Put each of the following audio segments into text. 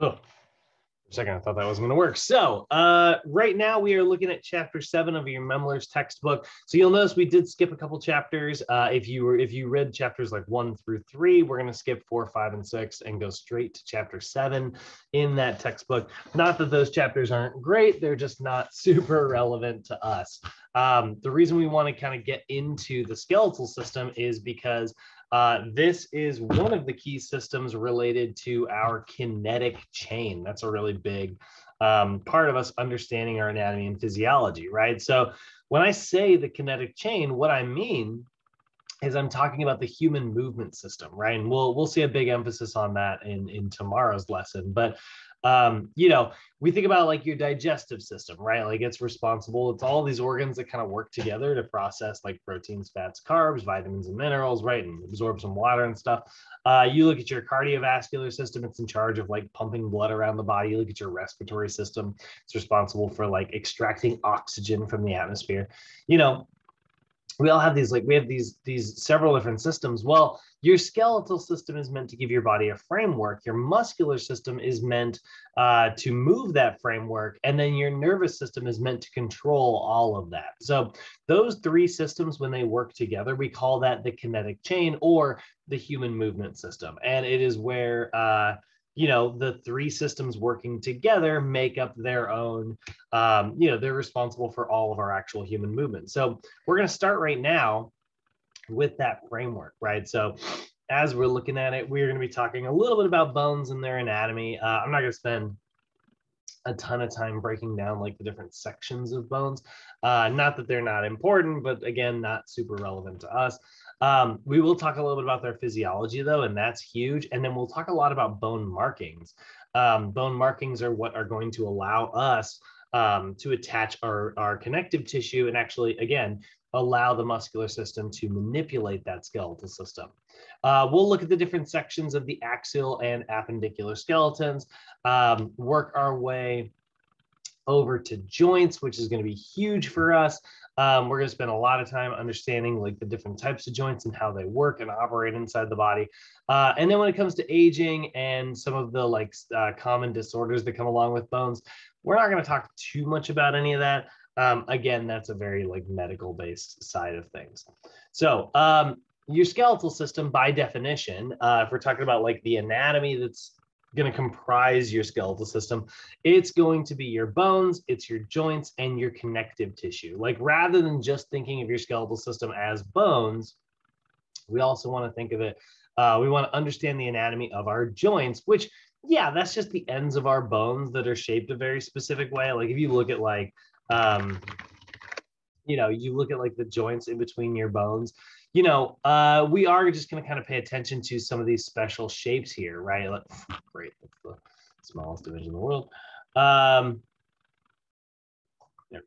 Oh, for a second, I thought that wasn't going to work. So right now we are looking at chapter 7 of your Memler's textbook. So you'll notice we did skip a couple chapters. If you read chapters like 1 through 3, we're going to skip 4, 5, and 6 and go straight to chapter 7 in that textbook. Not that those chapters aren't great, they're just not super relevant to us. The reason we want to kind of get into the skeletal system is because this is one of the key systems related to our kinetic chain. That's a really big part of us understanding our anatomy and physiology, right? So when I say the kinetic chain, what I mean is I'm talking about the human movement system, right? And we'll see a big emphasis on that in tomorrow's lesson. But you know, we think about like your digestive system, right? Like it's responsible. It's all these organs that kind of work together to process like proteins, fats, carbs, vitamins, and minerals, right? And absorb some water and stuff. You look at your cardiovascular system. It's in charge of like pumping blood around the body. You look at your respiratory system. It's responsible for like extracting oxygen from the atmosphere. You know, we all have these, like we have these several different systems. Well, your skeletal system is meant to give your body a framework. Your muscular system is meant to move that framework. And then your nervous system is meant to control all of that. So those three systems, when they work together, we call that the kinetic chain or the human movement system. And it is where you know, the three systems working together make up their own, you know, they're responsible for all of our actual human movement. So we're going to start right now with that framework, right? So as we're looking at it, we're going to be talking a little bit about bones and their anatomy. I'm not going to spend a ton of time breaking down like the different sections of bones. Not that they're not important, but again, not super relevant to us. We will talk a little bit about their physiology though, and that's huge. And then we'll talk a lot about bone markings. Bone markings are what are going to allow us to attach our connective tissue and actually, again, allow the muscular system to manipulate that skeletal system. We'll look at the different sections of the axial and appendicular skeletons, work our way over to joints, which is going to be huge for us. We're going to spend a lot of time understanding like the different types of joints and how they work and operate inside the body. And then when it comes to aging and some of the like common disorders that come along with bones, we're not going to talk too much about any of that. Again, that's a very like medical based side of things. So your skeletal system, by definition, if we're talking about like the anatomy that's going to comprise your skeletal system, it's going to be your bones, it's your joints, and your connective tissue. Like rather than just thinking of your skeletal system as bones, we also want to think of it, we want to understand the anatomy of our joints, which, yeah, that's just the ends of our bones that are shaped a very specific way. Like if you look at like, you know, you look at like the joints in between your bones, you know, we are just going to kind of pay attention to some of these special shapes here, right? Like, great, that's the smallest division in the world. There we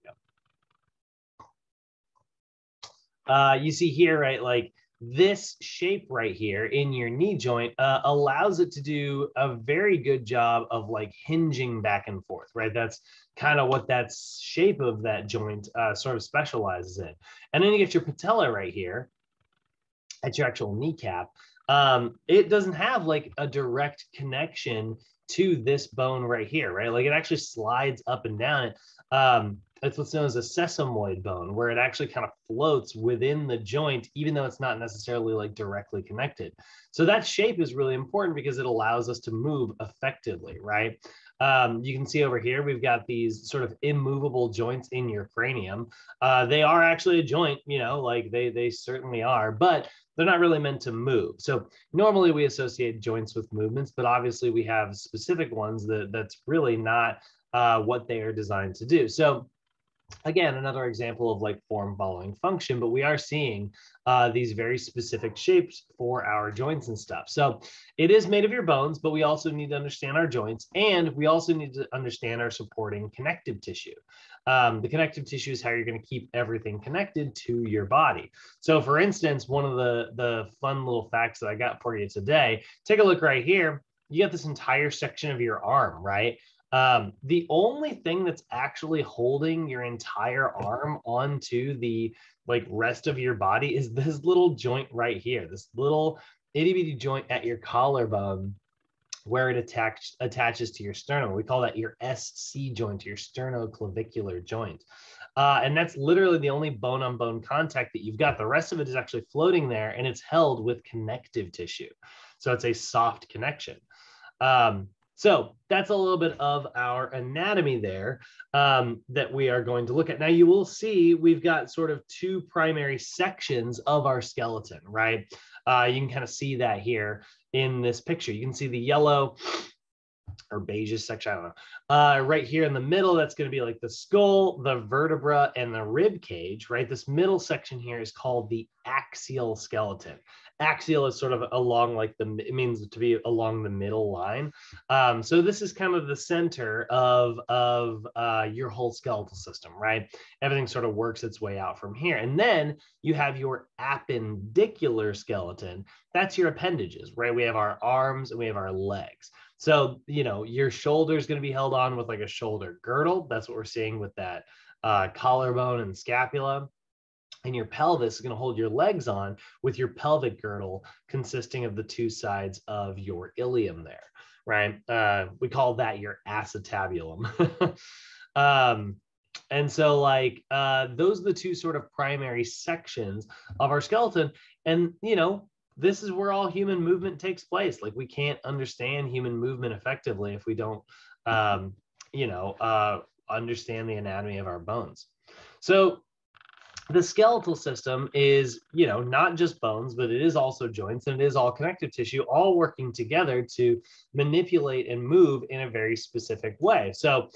go. You see here, right, like this shape right here in your knee joint allows it to do a very good job of like hinging back and forth, right? That's kind of what that shape of that joint sort of specializes in. And then you get your patella right here at your actual kneecap. It doesn't have like a direct connection to this bone right here, right? Like it actually slides up and down it. It's what's known as a sesamoid bone, where it actually kind of floats within the joint, even though it's not necessarily like directly connected. So that shape is really important because it allows us to move effectively, right? You can see over here, we've got these sort of immovable joints in your cranium. They are actually a joint, you know, like they certainly are, but they're not really meant to move. So normally we associate joints with movements, but obviously we have specific ones that's really not what they are designed to do. So again, another example of like form following function, but we are seeing these very specific shapes for our joints and stuff. So it is made of your bones, but we also need to understand our joints, and we also need to understand our supporting connective tissue. The connective tissue is how you're going to keep everything connected to your body. So for instance, one of the fun little facts that I got for you today, take a look right here. You got this entire section of your arm, right? The only thing that's actually holding your entire arm onto the like rest of your body is this little joint right here, this little itty bitty joint at your collarbone where it attaches to your sternum. We call that your SC joint, your sternoclavicular joint. And that's literally the only bone-on-bone contact that you've got. The rest of it is actually floating there, and it's held with connective tissue. So it's a soft connection. So that's a little bit of our anatomy there that we are going to look at. Now you will see we've got sort of two primary sections of our skeleton, right? You can kind of see that here in this picture. You can see the yellow or beige section, I don't know. Right here in the middle, that's going to be like the skull, the vertebra, and the rib cage, right? This middle section here is called the axial skeleton. Axial is sort of along like it means to be along the middle line. So this is kind of the center of your whole skeletal system, right? Everything sort of works its way out from here. And then you have your appendicular skeleton. That's your appendages, right? We have our arms and we have our legs. So, you know, your shoulder is going to be held on with like a shoulder girdle. That's what we're seeing with that collarbone and scapula. And your pelvis is going to hold your legs on with your pelvic girdle consisting of the two sides of your ilium there, right? We call that your acetabulum. And so like those are the two sort of primary sections of our skeleton. And, you know, this is where all human movement takes place. Like we can't understand human movement effectively if we don't, understand the anatomy of our bones. So the skeletal system is, you know, not just bones, but it is also joints, and it is all connective tissue, all working together to manipulate and move in a very specific way. So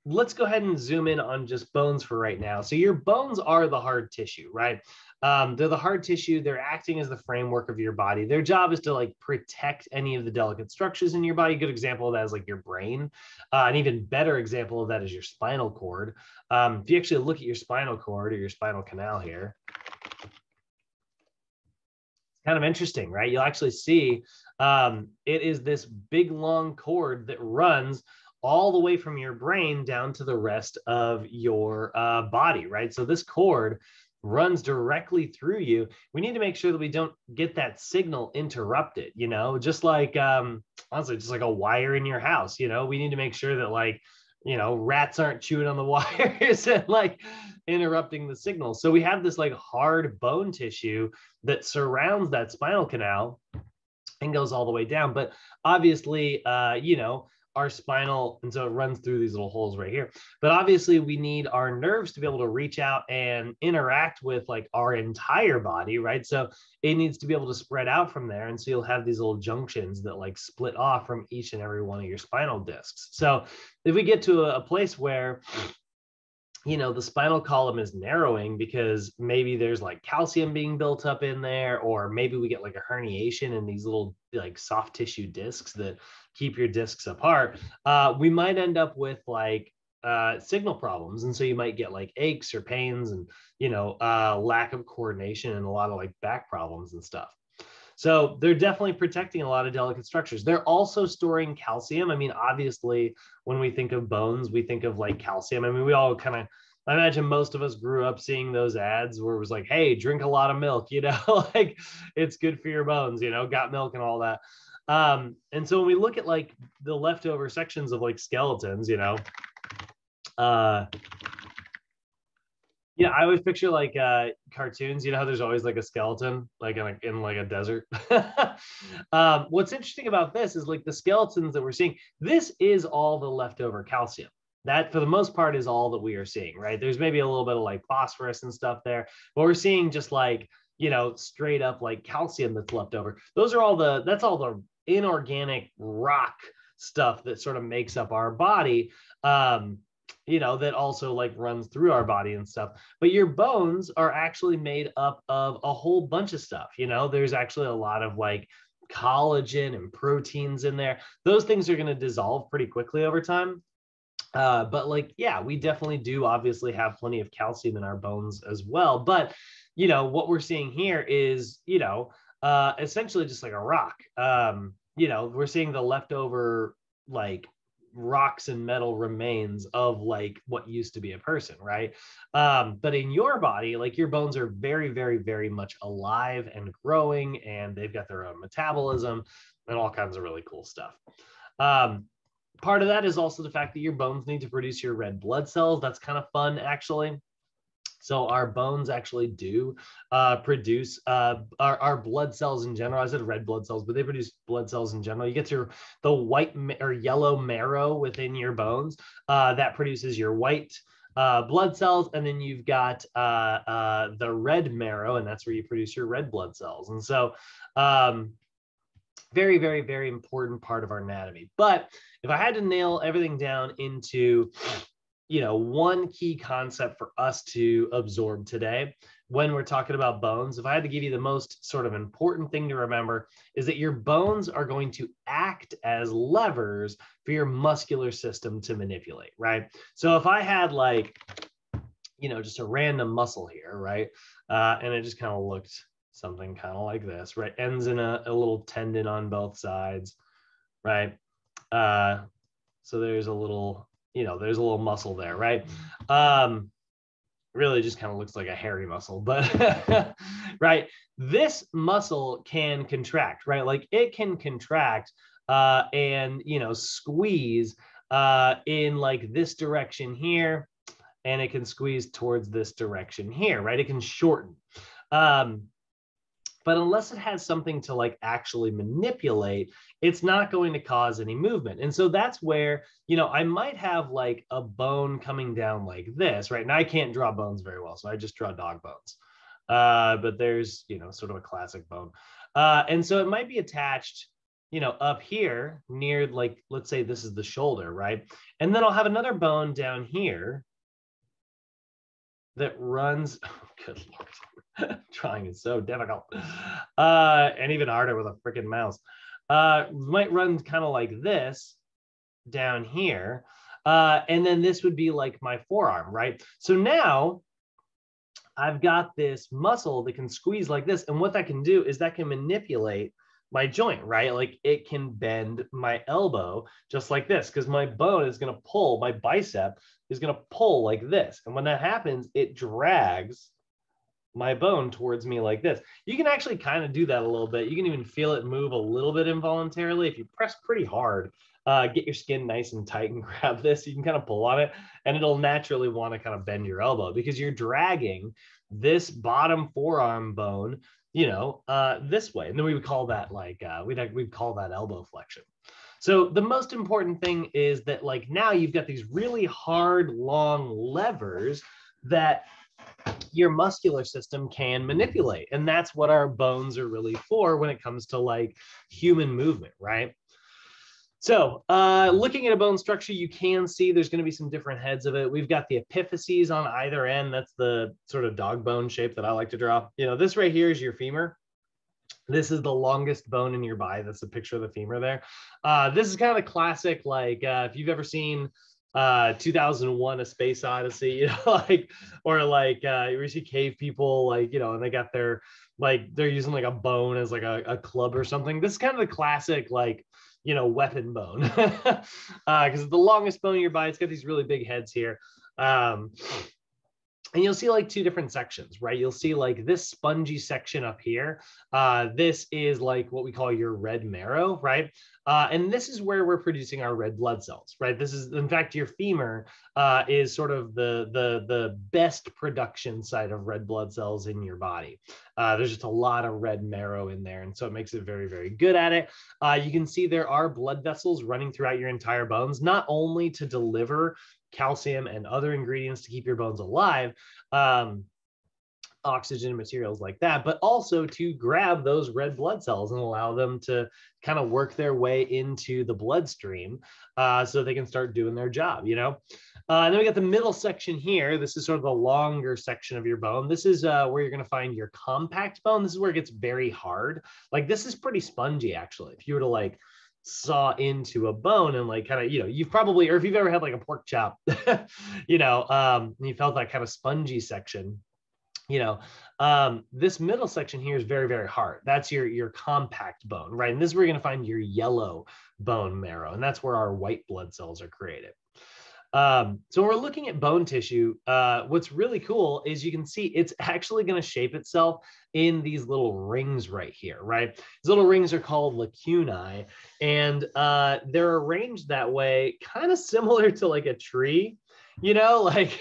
let's go ahead and zoom in on just bones for right now. So your bones are the hard tissue, right? They're the hard tissue. They're acting as the framework of your body. Their job is to like protect any of the delicate structures in your body. A good example of that is like your brain. An even better example of that is your spinal cord. If you actually look at your spinal cord or your spinal canal here, it's kind of interesting, right? You'll actually see it is this big long cord that runs all the way from your brain down to the rest of your body, right? So this cord runs directly through you. We need to make sure that we don't get that signal interrupted, you know, just like, honestly, just like a wire in your house, you know, we need to make sure that like, you know, rats aren't chewing on the wires and like interrupting the signal. So we have this like hard bone tissue that surrounds that spinal canal and goes all the way down. But obviously, you know, our spinal, and so it runs through these little holes right here. But obviously we need our nerves to be able to reach out and interact with like our entire body, right? So it needs to be able to spread out from there. And so you'll have these little junctions that like split off from each and every one of your spinal discs. So if we get to a place where, you know, the spinal column is narrowing because maybe there's like calcium being built up in there, or maybe we get like a herniation in these little like soft tissue discs that keep your discs apart, we might end up with like signal problems. And so you might get like aches or pains and, you know, lack of coordination and a lot of like back problems and stuff. So they're definitely protecting a lot of delicate structures. They're also storing calcium. I mean, obviously, when we think of bones, we think of like calcium. I mean, we all kind of, I imagine most of us grew up seeing those ads where it was like, hey, drink a lot of milk, you know, like it's good for your bones, you know, got milk and all that. And so when we look at like the leftover sections of like skeletons, you know, yeah, I always picture like cartoons, you know how there's always like a skeleton like in like a desert. What's interesting about this is like the skeletons that we're seeing, this is all the leftover calcium. That for the most part is all that we are seeing, right? There's maybe a little bit of like phosphorus and stuff there, but we're seeing just like, you know, straight up like calcium that's left over. Those are all that's all the inorganic rock stuff that sort of makes up our body. You know, that also like runs through our body and stuff. But your bones are actually made up of a whole bunch of stuff. You know, there's actually a lot of like collagen and proteins in there. Those things are going to dissolve pretty quickly over time. But like, yeah, we definitely do obviously have plenty of calcium in our bones as well. But, you know, what we're seeing here is, you know, essentially just like a rock. You know, we're seeing the leftover like rocks and metal remains of like what used to be a person, right? But in your body, like your bones are very, very, very much alive and growing, and they've got their own metabolism. and all kinds of really cool stuff. Part of that is also the fact that your bones need to produce your red blood cells. That's kind of fun, actually. So our bones actually do produce our blood cells in general. I said red blood cells, but they produce blood cells in general. You get the white or yellow marrow within your bones that produces your white blood cells, and then you've got the red marrow, and that's where you produce your red blood cells. And so very, very, very important part of our anatomy. But if I had to nail everything down into, you know, one key concept for us to absorb today when we're talking about bones, if I had to give you the most sort of important thing to remember, is that your bones are going to act as levers for your muscular system to manipulate, right? So if I had, like, you know, just a random muscle here, right? And it just kind of looked something kind of like this, right? Ends in a little tendon on both sides, right? So there's a little, you know, there's a little muscle there, right? Really just kind of looks like a hairy muscle, but right, this muscle can contract, right? Like it can contract and, you know, squeeze in like this direction here, and it can squeeze towards this direction here, right? It can shorten. But unless it has something to like actually manipulate, it's not going to cause any movement. And so that's where, you know, I might have like a bone coming down like this, right? Now I can't draw bones very well, so I just draw dog bones. But there's, you know, sort of a classic bone. And so it might be attached, you know, up here near, like, let's say this is the shoulder, right? And then I'll have another bone down here that runs, oh, good Lord. Drawing is so difficult, and even harder with a freaking mouse. Might run kind of like this down here, and then this would be like my forearm, right? So now I've got this muscle that can squeeze like this, and what that can do is that can manipulate my joint, right? Like it can bend my elbow just like this, because my bone is going to pull, my bicep is going to pull like this, and when that happens, it drags my bone towards me like this. You can actually kind of do that a little bit. You can even feel it move a little bit involuntarily. If you press pretty hard, get your skin nice and tight and grab this, you can kind of pull on it, and it'll naturally want to kind of bend your elbow because you're dragging this bottom forearm bone, you know, this way. And then we would call that like, we'd call that elbow flexion. So the most important thing is that, like, now you've got these really hard, long levers that your muscular system can manipulate. And that's what our bones are really for when it comes to like human movement, right? So looking at a bone structure, you can see there's going to be some different heads of it. We've got the epiphyses on either end. That's the sort of dog bone shape that I like to draw. You know, this right here is your femur. This is the longest bone in your body. That's a picture of the femur there. This is kind of the classic, like if you've ever seen 2001 A Space Odyssey, you know, like, or like you see cave people, like, you know, and they got their, like, they're using like a bone as like a club or something. This is kind of the classic, like, you know, weapon bone, because it's the longest bone in your body. It's got these really big heads here. And you'll see like two different sections, right? You'll see like this spongy section up here. This is like what we call your red marrow, right? And this is where we're producing our red blood cells, right? This is, in fact, your femur is sort of the best production site of red blood cells in your body. There's just a lot of red marrow in there, and so it makes it very, very good at it. You can see there are blood vessels running throughout your entire bones, not only to deliver calcium and other ingredients to keep your bones alive, oxygen, materials like that, but also to grab those red blood cells and allow them to kind of work their way into the bloodstream so they can start doing their job, you know? And then we got the middle section here. This is sort of the longer section of your bone. This is where you're going to find your compact bone. This is where it gets very hard. Like, this is pretty spongy, actually. If you were to like saw into a bone and like kind of, you know, you've probably, or if you've ever had like a pork chop, you know, and you felt that kind of spongy section, you know, this middle section here is very, very hard. That's your compact bone, right? And this is where you're going to find your yellow bone marrow, and that's where our white blood cells are created. So when we're looking at bone tissue, what's really cool is you can see it's actually going to shape itself in these little rings right here, right? These little rings are called lacunae, and they're arranged that way, kind of similar to like a tree. You know, like,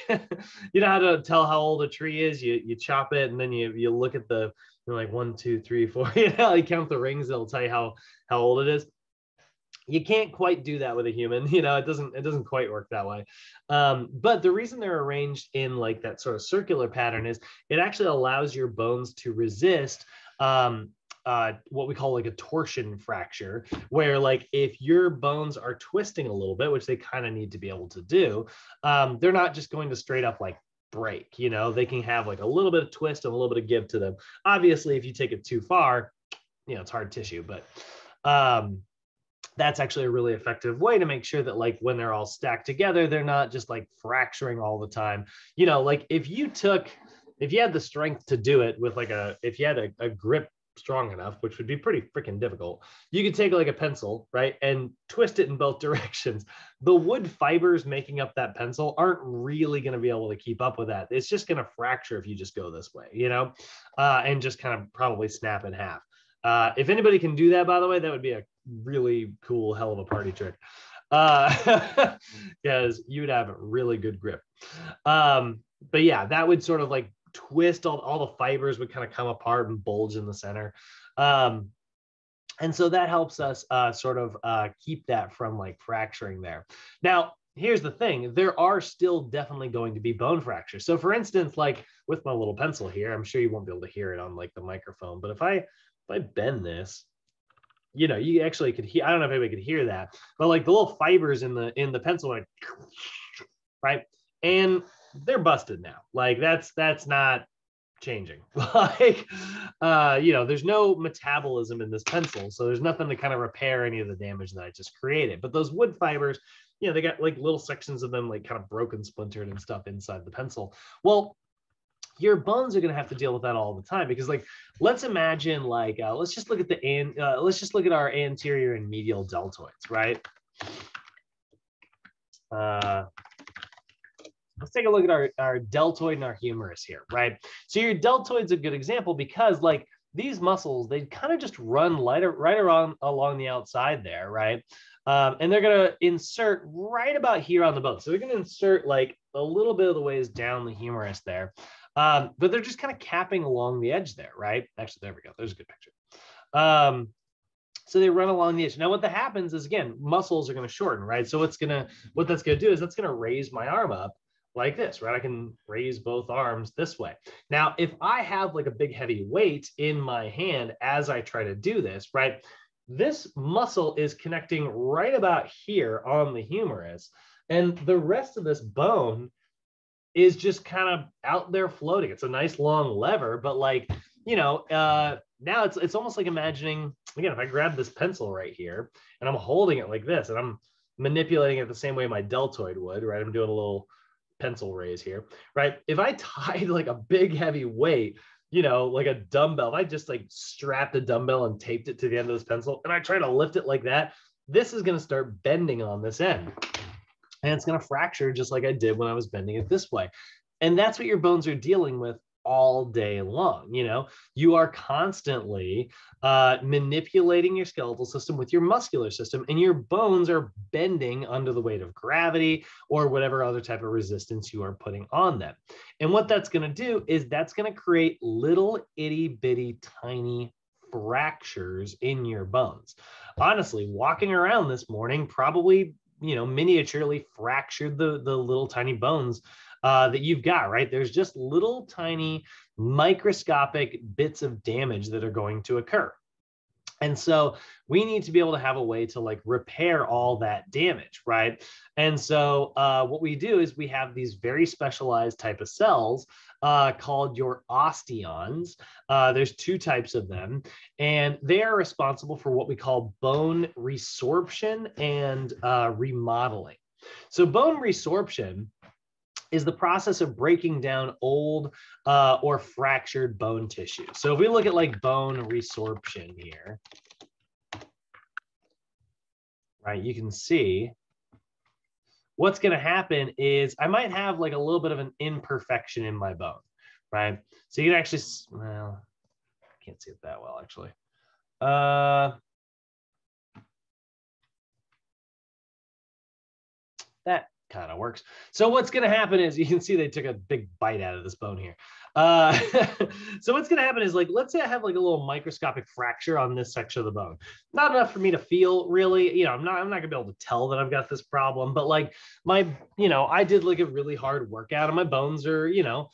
you know how to tell how old a tree is? You chop it and then you look at the, you're like 1, 2, 3, 4, you know, you count the rings, it'll tell you how old it is. You can't quite do that with a human, you know, it doesn't quite work that way. But the reason they're arranged in like that sort of circular pattern is it actually allows your bones to resist what we call like a torsion fracture, where like if your bones are twisting a little bit, which they kind of need to be able to do, they're not just going to straight up like break, you know, they can have like a little bit of twist and a little bit of give to them. Obviously, if you take it too far, you know, it's hard tissue, but that's actually a really effective way to make sure that like when they're all stacked together, they're not just like fracturing all the time. You know, like if you had the strength to do it with like if you had a grip strong enough, which would be pretty freaking difficult, you could take like a pencil, right, and twist it in both directions. The wood fibers making up that pencil aren't really going to be able to keep up with that. It's just going to fracture if you just go this way, you know, and just kind of probably snap in half. If anybody can do that, by the way, that would be a really cool, hell of a party trick, because you would have a really good grip. But yeah, that would sort of like twist, all the fibers would kind of come apart and bulge in the center. And so that helps us sort of keep that from like fracturing there. Now, here's the thing, there are still definitely going to be bone fractures. So for instance, like with my little pencil here, I'm sure you won't be able to hear it on like the microphone, but if I bend this, you know, you actually could hear, I don't know if anybody could hear that, but like the little fibers in the pencil, like, right? And they're busted now. Like that's not changing. Like, you know, there's no metabolism in this pencil, so there's nothing to kind of repair any of the damage that I just created. But those wood fibers, you know, they got like little sections of them like kind of broken, splintered and stuff inside the pencil. Well, your bones are going to have to deal with that all the time, because like, let's imagine like, let's just look at our anterior and medial deltoids, right? Let's take a look at our deltoid and our humerus here, right? So your deltoid's a good example because like these muscles, they kind of just run right around along the outside there, right? And they're going to insert right about here on the bone. So they're going to insert like a little bit of the ways down the humerus there. But they're just kind of capping along the edge there, right? Actually, there we go. There's a good picture. So they run along the edge. Now, what that happens is, again, muscles are going to shorten, right? So what that's going to do is that's going to raise my arm up like this, right? I can raise both arms this way. Now, if I have like a big heavy weight in my hand as I try to do this, right? This muscle is connecting right about here on the humerus, and the rest of this bone is just kind of out there floating. It's a nice long lever, but like, you know, now it's almost like imagining, again, if I grab this pencil right here and I'm holding it like this and I'm manipulating it the same way my deltoid would, right? I'm doing a little pencil raise here, right? If I tied like a big heavy weight, you know, like a dumbbell, if I just like strapped a dumbbell and taped it to the end of this pencil and I try to lift it like that, this is going to start bending on this end. And it's going to fracture just like I did when I was bending it this way. And that's what your bones are dealing with all day long. You know, you are constantly manipulating your skeletal system with your muscular system, and your bones are bending under the weight of gravity or whatever other type of resistance you are putting on them. And what that's going to do is that's going to create little itty bitty tiny fractures in your bones. Honestly, walking around this morning probably, you know, miniaturely fractured the little tiny bones that you've got, right? There's just little tiny microscopic bits of damage that are going to occur. And so we need to be able to have a way to like repair all that damage, right? And so what we do is we have these very specialized type of cells called your osteons. There's two types of them, and they are responsible for what we call bone resorption and remodeling. So bone resorption is the process of breaking down old or fractured bone tissue. So if we look at like bone resorption here, right, you can see what's going to happen is I might have like a little bit of an imperfection in my bone, right? So you can actually, well, I can't see it that well, actually. That kind of works. So what's going to happen is you can see they took a big bite out of this bone here. So what's going to happen is, like, let's say I have like a little microscopic fracture on this section of the bone. Not enough for me to feel really, you know, I'm not going to be able to tell that I've got this problem, but like my, you know, I did like a really hard workout and my bones are, you know,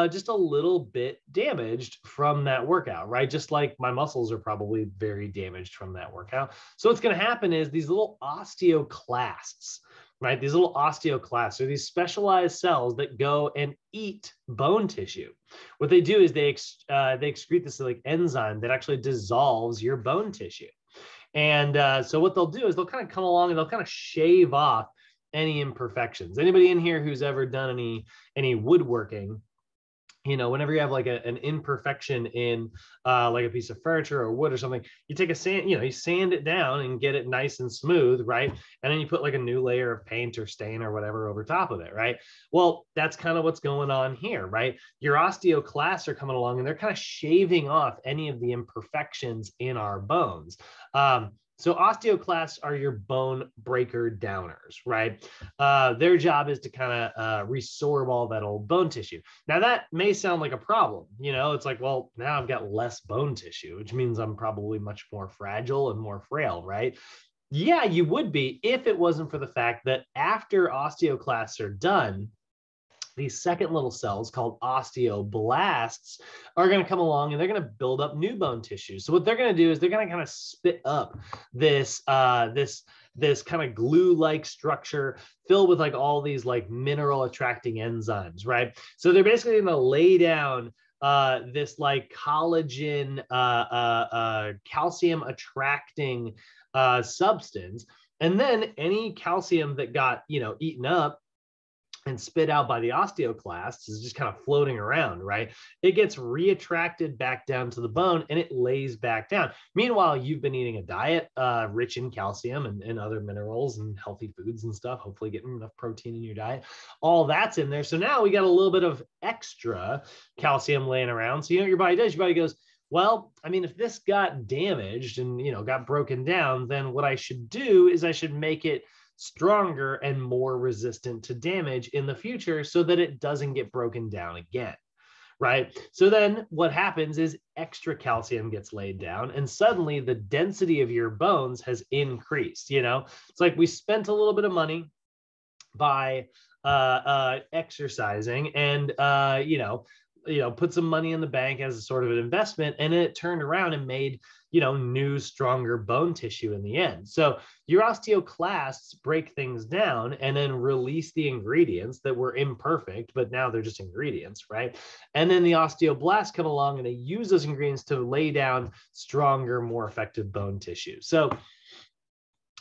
just a little bit damaged from that workout, right? Just like my muscles are probably very damaged from that workout. So what's going to happen is these little osteoclasts, right? These little osteoclasts are these specialized cells that go and eat bone tissue. What they do is they excrete this like enzyme that actually dissolves your bone tissue. And so what they'll do is they'll kind of come along and they'll kind of shave off any imperfections. Anybody in here who's ever done any woodworking, you know, whenever you have like an imperfection in like a piece of furniture or wood or something, you take a sand, you know, you sand it down and get it nice and smooth, right? And then you put like a new layer of paint or stain or whatever over top of it, right? Well, that's kind of what's going on here, right? Your osteoclasts are coming along and they're kind of shaving off any of the imperfections in our bones. So osteoclasts are your bone breaker downers, right? Their job is to kind of resorb all that old bone tissue. Now that may sound like a problem, you know, it's like, well, now I've got less bone tissue, which means I'm probably much more fragile and more frail, right? Yeah, you would be if it wasn't for the fact that after osteoclasts are done, these second little cells called osteoblasts are going to come along and they're going to build up new bone tissue. So what they're going to do is they're going to kind of spit up this this kind of glue-like structure filled with like all these like mineral attracting enzymes, right? So they're basically going to lay down this like collagen, calcium attracting substance, and then any calcium that got, you know, eaten up and spit out by the osteoclasts is just kind of floating around, right? It gets reattracted back down to the bone and it lays back down. Meanwhile, you've been eating a diet rich in calcium and other minerals and healthy foods and stuff, hopefully getting enough protein in your diet. All that's in there. So now we got a little bit of extra calcium laying around. So you know what your body does? Your body goes, well, I mean, if this got damaged and, you know, got broken down, then what I should do is I should make it stronger and more resistant to damage in the future so that it doesn't get broken down again, right? So then what happens is extra calcium gets laid down and suddenly the density of your bones has increased. You know, it's like we spent a little bit of money by exercising and, you know, put some money in the bank as a sort of an investment, and it turned around and made, you know, new, stronger bone tissue in the end. So your osteoclasts break things down and then release the ingredients that were imperfect, but now they're just ingredients, right? And then the osteoblasts come along and they use those ingredients to lay down stronger, more effective bone tissue. So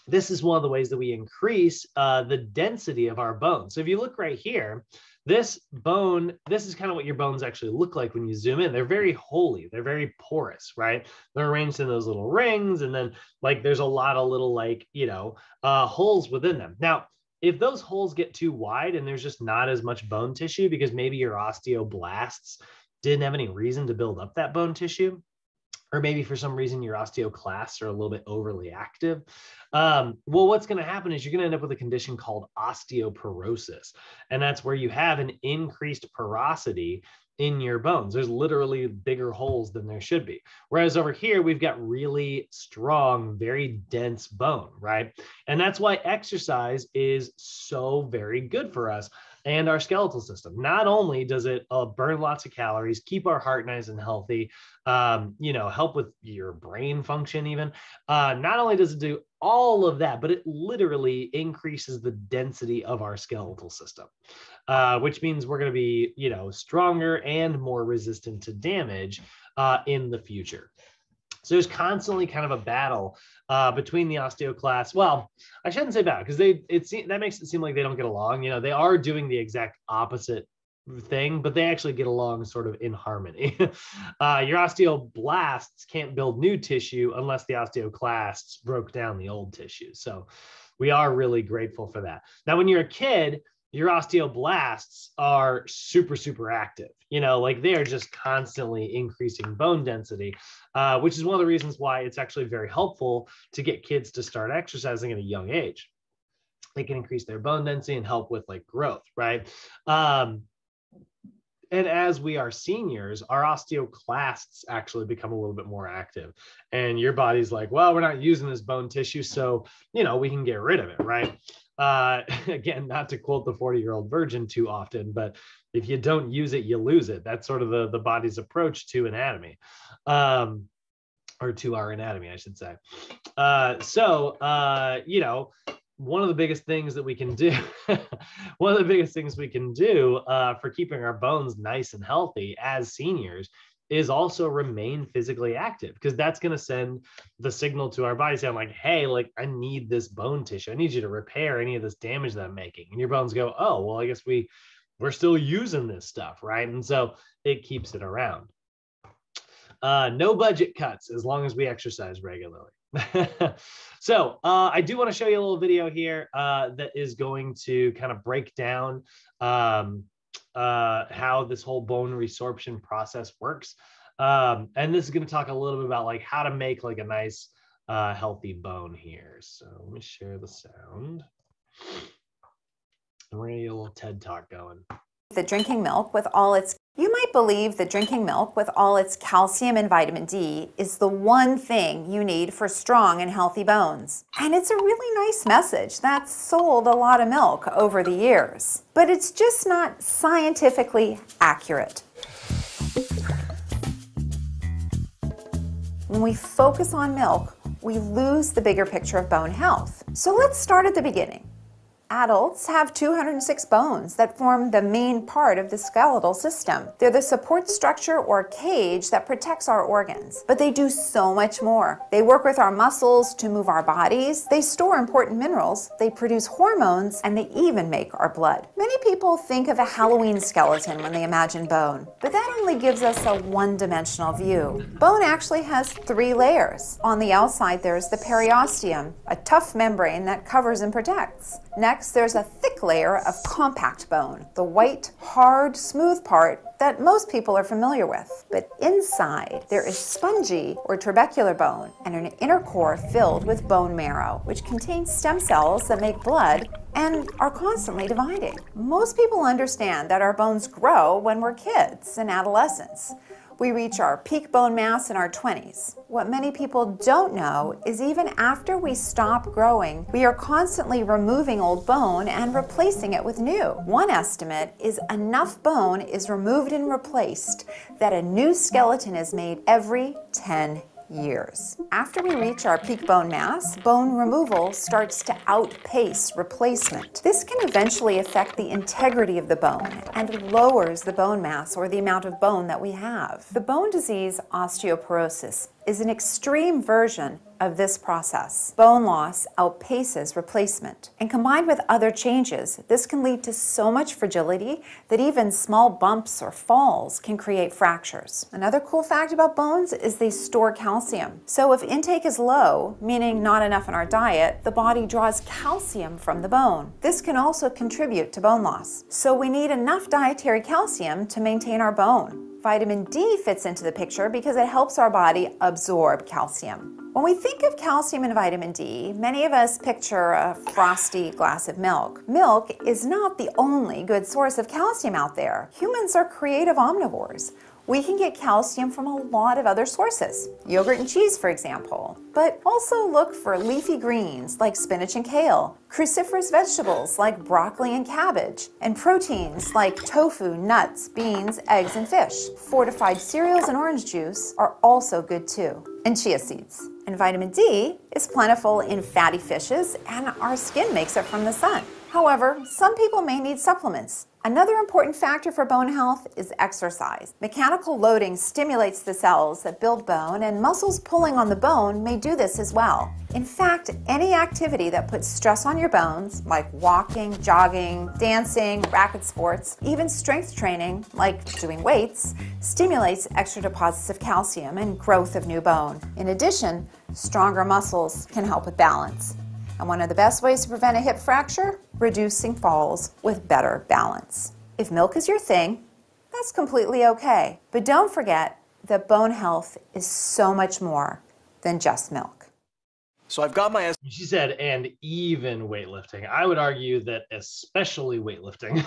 this is one of the ways that we increase the density of our bones. So if you look right here, this bone, this is kind of what your bones actually look like when you zoom in. They're very holy. They're very porous, right? They're arranged in those little rings. And then like, there's a lot of little like, you know, holes within them. Now, if those holes get too wide and there's just not as much bone tissue because maybe your osteoblasts didn't have any reason to build up that bone tissue, or maybe for some reason your osteoclasts are a little bit overly active. Well, what's going to happen is you're going to end up with a condition called osteoporosis. And that's where you have an increased porosity in your bones. There's literally bigger holes than there should be. Whereas over here, we've got really strong, very dense bone, right? And that's why exercise is so very good for us and our skeletal system. Not only does it burn lots of calories, keep our heart nice and healthy, you know, help with your brain function even. Not only does it do all of that, but it literally increases the density of our skeletal system, which means we're going to be, you know, stronger and more resistant to damage in the future. So there's constantly kind of a battle between the osteoclasts. Well, I shouldn't say battle because that makes it seem like they don't get along. You know, they are doing the exact opposite thing, but they actually get along sort of in harmony. Your osteoblasts can't build new tissue unless the osteoclasts broke down the old tissue. So we are really grateful for that. Now, when you're a kid, your osteoblasts are super, super active. Like they are just constantly increasing bone density, which is one of the reasons why it's actually very helpful to get kids to start exercising at a young age. They can increase their bone density and help with like growth, right? And as we are seniors, our osteoclasts actually become a little bit more active. And your body's like, well, we're not using this bone tissue, so, we can get rid of it, right? Again, not to quote the 40-year-old virgin too often, but if you don't use it, you lose it. That's sort of the body's approach to anatomy, or to our anatomy, I should say. One of the biggest things that we can do, for keeping our bones nice and healthy as seniors is also remain physically active, because that's going to send the signal to our body saying like, hey, like I need this bone tissue. I need you to repair any of this damage that I'm making. And your bones go, oh, well, I guess we're still using this stuff, right? And so it keeps it around. No budget cuts as long as we exercise regularly. So I do want to show you a little video here that is going to kind of break down how this whole bone resorption process works. And this is going to talk a little bit about like how to make like a nice healthy bone here. So let me share the sound. And we're going to get a little TED Talk going. You might believe that drinking milk with all its calcium and vitamin D is the one thing you need for strong and healthy bones. And it's a really nice message that's sold a lot of milk over the years. But it's just not scientifically accurate. When we focus on milk, we lose the bigger picture of bone health. So let's start at the beginning. Adults have 206 bones that form the main part of the skeletal system. They're the support structure or cage that protects our organs. But they do so much more. They work with our muscles to move our bodies, they store important minerals, they produce hormones, and they even make our blood. Many people think of a Halloween skeleton when they imagine bone, but that only gives us a one-dimensional view. Bone actually has 3 layers. On the outside, there's the periosteum, a tough membrane that covers and protects. Next, there's a thick layer of compact bone, the white, hard, smooth part that most people are familiar with. But inside, there is spongy or trabecular bone and an inner core filled with bone marrow, which contains stem cells that make blood and are constantly dividing. Most people understand that our bones grow when we're kids and adolescents. We reach our peak bone mass in our 20s. What many people don't know is even after we stop growing, we are constantly removing old bone and replacing it with new. One estimate is enough bone is removed and replaced that a new skeleton is made every 10 years. After we reach our peak bone mass, bone removal starts to outpace replacement. This can eventually affect the integrity of the bone and lowers the bone mass or the amount of bone that we have. The bone disease osteoporosis is an extreme version of this process. Bone loss outpaces replacement. And combined with other changes, this can lead to so much fragility that even small bumps or falls can create fractures. Another cool fact about bones is they store calcium. So if intake is low, meaning not enough in our diet, the body draws calcium from the bone. This can also contribute to bone loss. So we need enough dietary calcium to maintain our bone. Vitamin D fits into the picture because it helps our body absorb calcium. When we think of calcium and vitamin D, many of us picture a frosty glass of milk. Milk is not the only good source of calcium out there. Humans are creative omnivores. We can get calcium from a lot of other sources, yogurt and cheese, for example. But also look for leafy greens like spinach and kale, cruciferous vegetables like broccoli and cabbage, and proteins like tofu, nuts, beans, eggs, and fish. Fortified cereals and orange juice are also good too, and chia seeds. And vitamin D is plentiful in fatty fishes, and our skin makes it from the sun. However, some people may need supplements, Another important factor for bone health is exercise. Mechanical loading stimulates the cells that build bone, and muscles pulling on the bone may do this as well. In fact, any activity that puts stress on your bones, like walking, jogging, dancing, racket sports, even strength training, like doing weights, stimulates extra deposits of calcium and growth of new bone. In addition, stronger muscles can help with balance. And one of the best ways to prevent a hip fracture? Reducing falls with better balance. If milk is your thing, that's completely okay. But don't forget that bone health is so much more than just milk. So I've got my... She said, and even weightlifting. I would argue that especially weightlifting,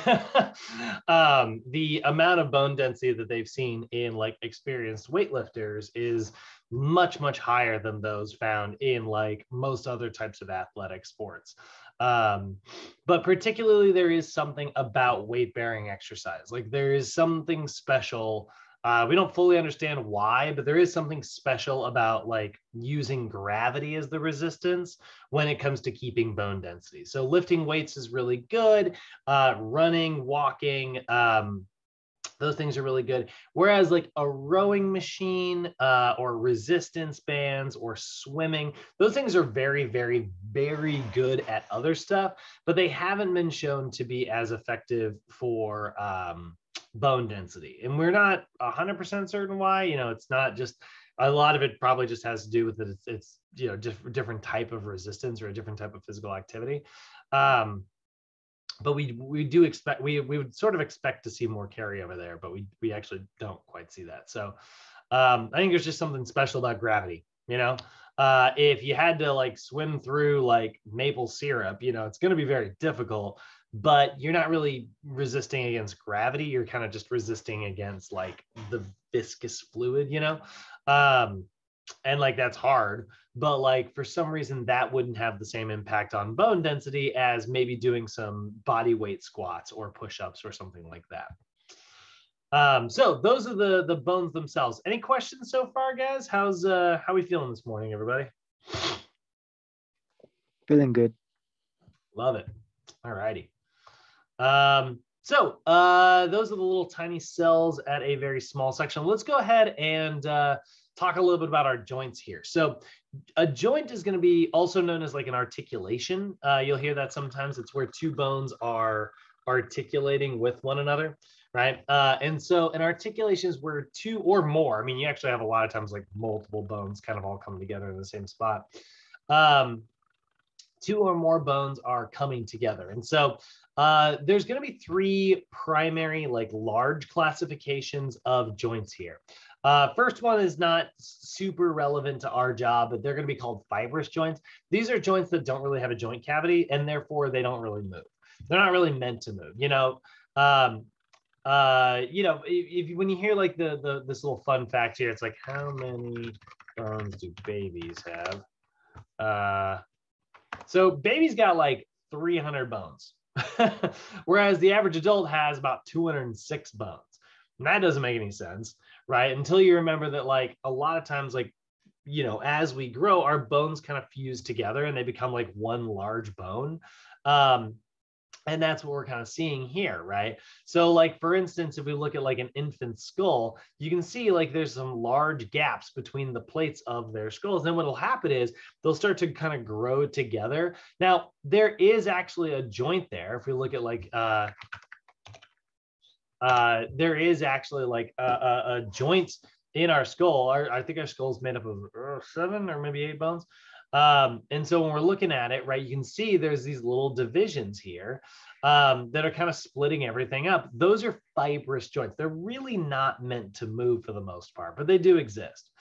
the amount of bone density that they've seen in like experienced weightlifters is much, much higher than those found in like most other types of athletic sports. But particularly there is something about weight-bearing exercise. Like there is something special. We don't fully understand why, but there is something special about like using gravity as the resistance when it comes to keeping bone density. So lifting weights is really good. Running, walking, those things are really good. Whereas like a rowing machine or resistance bands or swimming, those things are very, very, very good at other stuff, but they haven't been shown to be as effective for bone density. And we're not 100% certain why. You know, it's not just, a lot of it probably just has to do with that it's you know, different type of resistance or a different type of physical activity. But we do expect, we would sort of expect to see more carryover there, but we actually don't quite see that. So I think there's just something special about gravity, you know. If you had to like swim through like maple syrup, you know, it's going to be very difficult, but you're not really resisting against gravity. You're kind of just resisting against like the viscous fluid, you know. And like that's hard, but like for some reason that wouldn't have the same impact on bone density as maybe doing some body weight squats or push-ups or something like that. So those are the bones themselves. Any questions so far, guys? How we feeling this morning, everybody? Feeling good. Love it. All righty. So those are the little tiny cells at a very small section. Let's go ahead and talk a little bit about our joints here. So a joint is going to be also known as like an articulation. You'll hear that sometimes. It's where two bones are articulating with one another, right? And so an articulation is where two or more, I mean, you actually have a lot of times like multiple bones kind of all come together in the same spot. Two or more bones are coming together. And so there's going to be three primary, like large classifications of joints here. First one is not super relevant to our job, but they're going to be called fibrous joints. These are joints that don't really have a joint cavity, and therefore they don't really move. They're not really meant to move. You know, if when you hear like this little fun fact here, it's like, how many bones do babies have? So babies got like 300 bones, whereas the average adult has about 206 bones. And that doesn't make any sense, right? Until you remember that like a lot of times, like, you know, as we grow, our bones kind of fuse together and they become like one large bone. And that's what we're kind of seeing here, right? So like, for instance, if we look at like an infant's skull, you can see like there's some large gaps between the plates of their skulls. Then what'll happen is they'll start to kind of grow together. Now, there is actually a joint there. If we look at like, there is actually like a joint in our skull. I think our skull is made up of 7 or maybe 8 bones. And so when we're looking at it, right, you can see there's these little divisions here that are kind of splitting everything up. Those are fibrous joints. They're really not meant to move for the most part, but they do exist.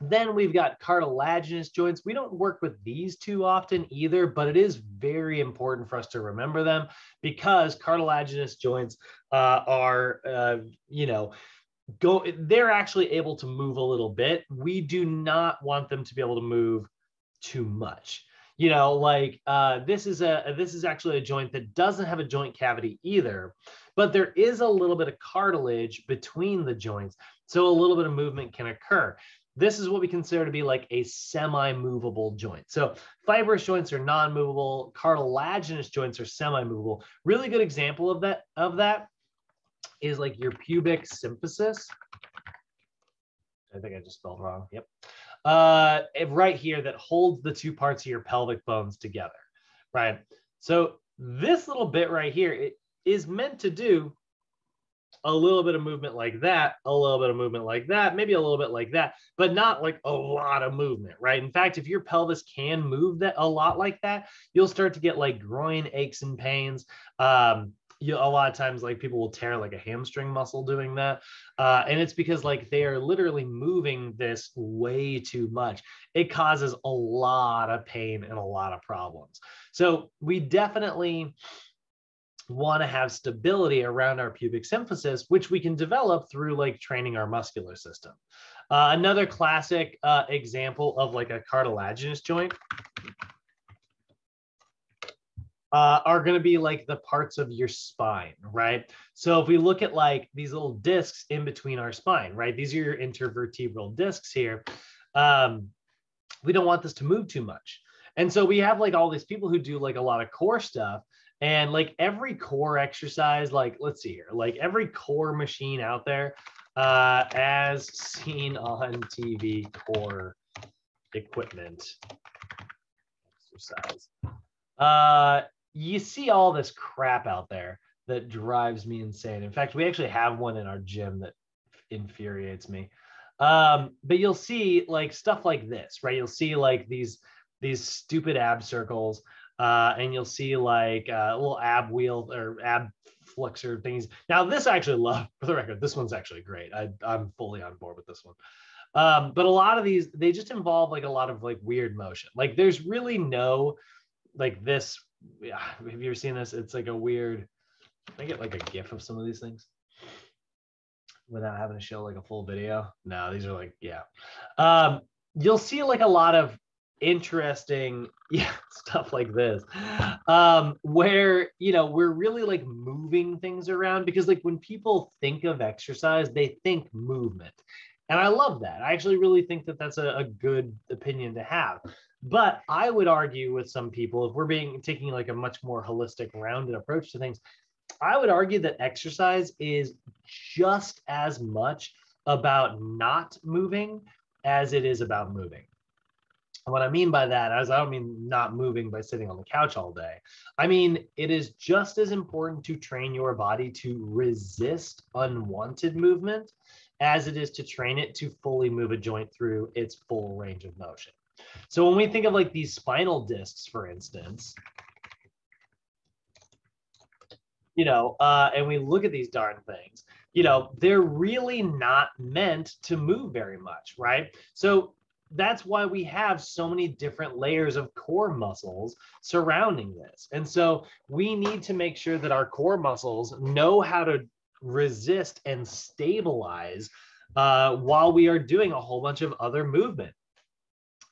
Then we've got cartilaginous joints. We don't work with these too often either, but it is very important for us to remember them because cartilaginous joints they're actually able to move a little bit. We do not want them to be able to move too much. You know, like this is actually a joint that doesn't have a joint cavity either, but there is a little bit of cartilage between the joints. So a little bit of movement can occur. this is what we consider to be like a semi-movable joint. So fibrous joints are non-movable, cartilaginous joints are semi-movable. Really good example of that is like your pubic symphysis. I think I just spelled wrong. Yep. Right here that holds the two parts of your pelvic bones together, right? So this little bit right here, it is meant to do a little bit of movement like that, a little bit of movement like that, maybe a little bit like that, but not like a lot of movement, right? In fact, if your pelvis can move that a lot like that, you'll start to get like groin aches and pains. A lot of times, like people will tear like a hamstring muscle doing that. And it's because like they are literally moving this way too much. It causes a lot of pain and a lot of problems. So we definitely want to have stability around our pubic symphysis, which we can develop through like training our muscular system. Another classic example of like a cartilaginous joint are going to be like the parts of your spine, right? So if we look at like these little discs in between our spine, right? These are your intervertebral discs here. We don't want this to move too much. And so we have like all these people who do like a lot of core stuff. And like every core exercise, like let's see here, like every core machine out there, as seen on TV, core equipment exercise. You see all this crap out there that drives me insane. In fact, we actually have one in our gym that infuriates me. But you'll see like stuff like this, right? You'll see like these stupid ab circles. And you'll see like little ab wheel or ab flexor things. Now, this I actually love, for the record. This one's actually great. I'm fully on board with this one. But a lot of these, they just involve like a lot of like weird motion. Like there's really no like this. Yeah, have you ever seen this? It's like a weird. Can I get like a GIF of some of these things without having to show like a full video? No, these are like, yeah. You'll see like a lot of interesting stuff like this where we're really like moving things around, because like when people think of exercise they think movement, and I love that. I actually really think that that's a good opinion to have. But I would argue with some people, if we're taking like a much more holistic rounded approach to things, I would argue that exercise is just as much about not moving as it is about moving. And what I mean by that is I don't mean not moving by sitting on the couch all day. I mean, it is just as important to train your body to resist unwanted movement as it is to train it to fully move a joint through its full range of motion. So when we think of like these spinal discs, for instance, and we look at these darn things, they're really not meant to move very much, right? So that's why we have so many different layers of core muscles surrounding this. And so we need to make sure that our core muscles know how to resist and stabilize while we are doing a whole bunch of other movement.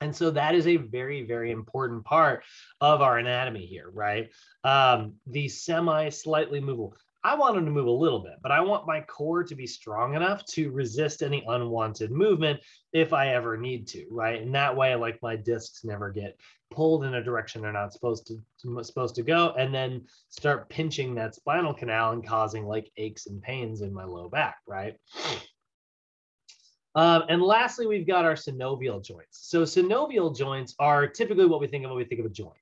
And so that is a very, very important part of our anatomy here, right? The slightly movable. I want them to move a little bit, but I want my core to be strong enough to resist any unwanted movement if I ever need to, right? And that way, like my discs never get pulled in a direction they're not supposed to go, and then start pinching that spinal canal and causing like aches and pains in my low back, right? And lastly, we've got our synovial joints. So synovial joints are typically what we think of when we think of a joint.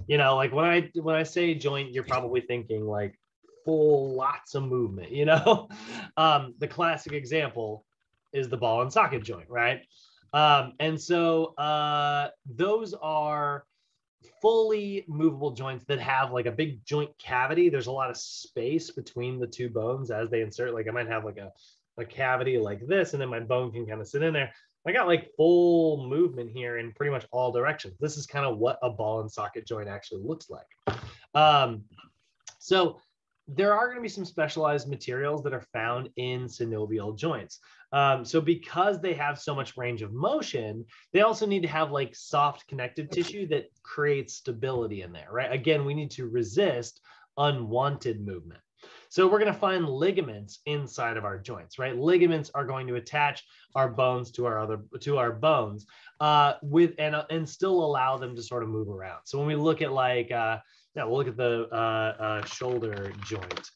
Like when I say joint, you're probably thinking like full lots of movement. The classic example is the ball and socket joint, right? And so those are fully movable joints that have like a big joint cavity. There's a lot of space between the two bones as they insert. Like I might have like a cavity like this, and then my bone can kind of sit in there. I got like full movement here in pretty much all directions. This is kind of what a ball and socket joint actually looks like. So there are going to be some specialized materials that are found in synovial joints. So because they have so much range of motion, they also need to have like soft connective tissue that creates stability in there, right? Again, we need to resist unwanted movement. So we're going to find ligaments inside of our joints, right? Ligaments are going to attach our bones to our bones and still allow them to sort of move around. So when we look at like, we'll look at the shoulder joint.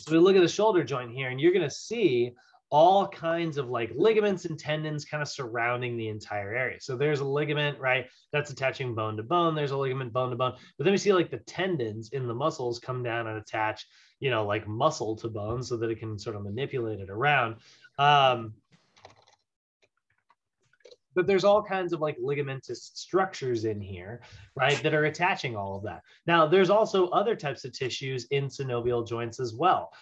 So we look at the shoulder joint here, and you're going to see all kinds of like ligaments and tendons kind of surrounding the entire area. So there's a ligament, right? That's attaching bone to bone. There's a ligament bone to bone. But then we see like the tendons in the muscles come down and attach, you know, like muscle to bone so that it can sort of manipulate it around. But there's all kinds of like ligamentous structures in here, right, that are attaching all of that. Now, there's also other types of tissues in synovial joints as well.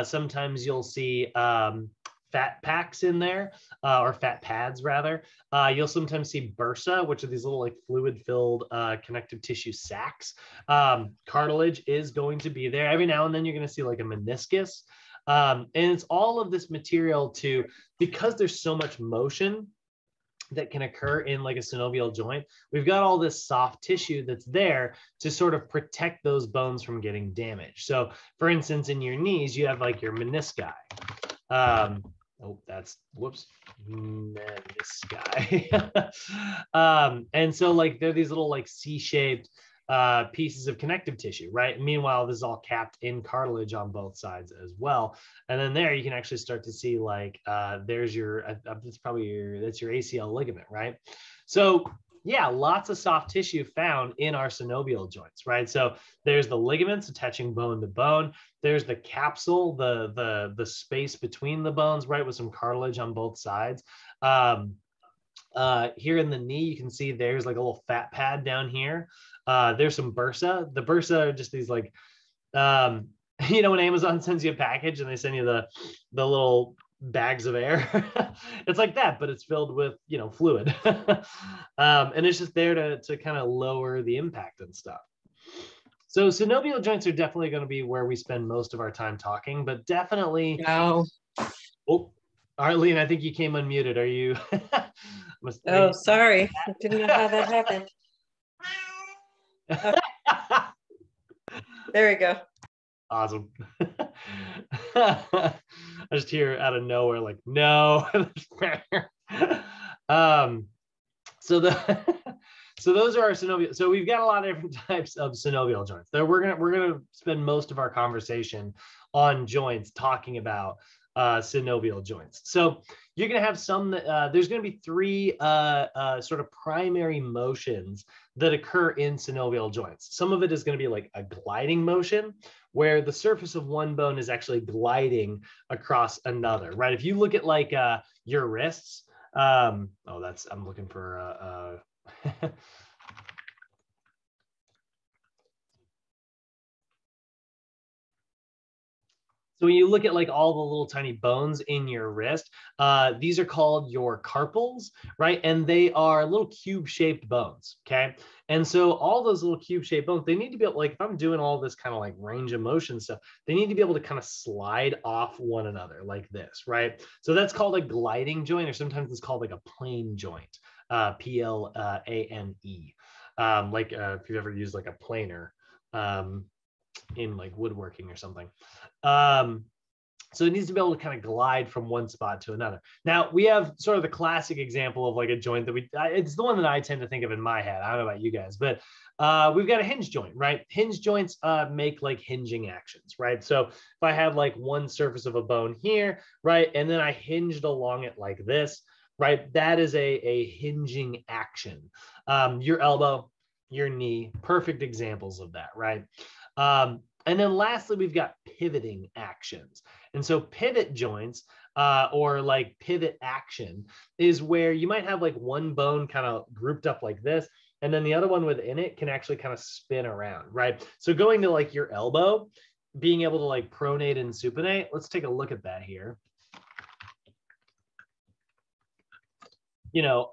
Sometimes you'll see fat packs in there, or fat pads rather. You'll sometimes see bursa, which are these little like fluid-filled connective tissue sacs. Cartilage is going to be there. Every now and then you're going to see like a meniscus. And it's all of this material because there's so much motion that can occur in like a synovial joint, we've got all this soft tissue that's there to sort of protect those bones from getting damaged. So for instance, in your knees, you have like your menisci. Menisci. And so like they're these little like C-shaped pieces of connective tissue, right? Meanwhile, this is all capped in cartilage on both sides as well. And then there you can actually start to see like there's that's your ACL ligament, right? So yeah, lots of soft tissue found in our synovial joints, right? So there's the ligaments attaching bone to bone. There's the capsule, the space between the bones, right, with some cartilage on both sides. Here in the knee, you can see there's like a little fat pad down here. There's some bursa. The bursa are just these like, you know, when Amazon sends you a package and they send you the little bags of air, it's like that, but it's filled with, you know, fluid. And it's just there to kind of lower the impact and stuff. So synovial joints are definitely going to be where we spend most of our time talking, but definitely. No. Oh, Arlene, I think you came unmuted. Are you? Oh, sorry. I didn't know how that happened. There we go. Awesome. I just hear out of nowhere, like, no. So those are our synovial. So we've got a lot of different types of synovial joints. We're gonna spend most of our conversation on joints talking about synovial joints. So you're going to have some, there's going to be three sort of primary motions that occur in synovial joints. Some of it is going to be like a gliding motion where the surface of one bone is actually gliding across another, right? If you look at like your wrists, I'm looking for So when you look at like all the little tiny bones in your wrist, these are called your carpals, right? And they are little cube-shaped bones, okay? And so all those little cube-shaped bones, they need to be able, like if I'm doing all this kind of like range of motion stuff, they need to be able to kind of slide off one another like this, right? So that's called a gliding joint, or sometimes it's called like a plane joint, P-L-A-N-E. Like if you've ever used like a planer, in like woodworking or something. So it needs to be able to kind of glide from one spot to another. Now we have sort of the classic example of like a joint that it's the one that I tend to think of in my head. I don't know about you guys, but we've got a hinge joint, right? Hinge joints make like hinging actions, right? So if I have like one surface of a bone here, right? And then I hinged along it like this, right? That is a hinging action. Your elbow, your knee, perfect examples of that, right? And then lastly, we've got pivoting actions. And so pivot joints or like pivot action is where you might have like one bone kind of grouped up like this, and then the other one within it can actually kind of spin around, right? So going to like your elbow, being able to like pronate and supinate, let's take a look at that here. You know,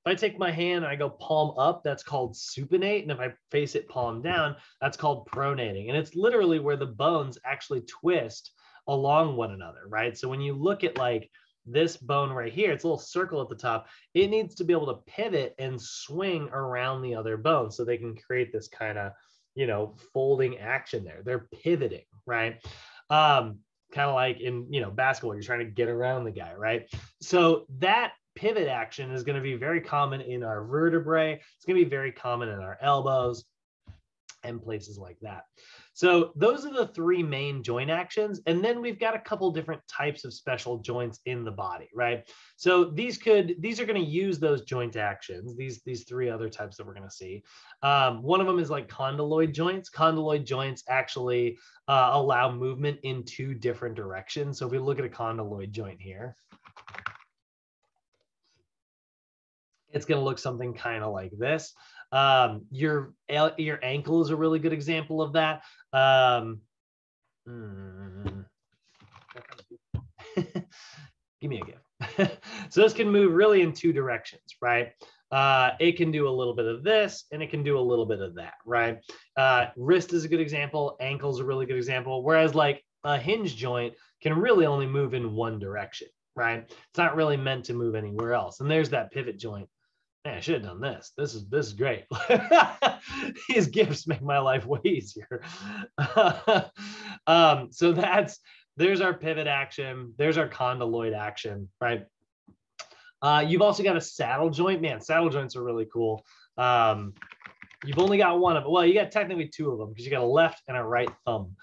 if I take my hand and I go palm up, that's called supinate. And if I face it palm down, that's called pronating. And it's literally where the bones actually twist along one another, right? So when you look at like this bone right here, it's a little circle at the top, it needs to be able to pivot and swing around the other bone so they can create this kind of, you know, folding action there. They're pivoting, right? Kind of like in, you know, basketball, you're trying to get around the guy, right? So that pivot action is going to be very common in our vertebrae. It's going to be very common in our elbows and places like that. So those are the three main joint actions. And then we've got a couple different types of special joints in the body, right? So these are going to use those joint actions, these three other types that we're going to see. One of them is like condyloid joints. Condyloid joints actually allow movement in two different directions. So if we look at a condyloid joint here, it's going to look something kind of like this. Your ankle is a really good example of that. Give me a gift. So this can move really in two directions, right? It can do a little bit of this and it can do a little bit of that, right? Wrist is a good example. Ankle is a really good example. Whereas like a hinge joint can really only move in one direction, right? It's not really meant to move anywhere else. And there's that pivot joint. Man, I should have done this. This is great. These gifts make my life way easier. So there's our pivot action. There's our condyloid action, right? You've also got a saddle joint. Man, saddle joints are really cool. You've only got one of them. Well, you got technically two of them because you got a left and a right thumb.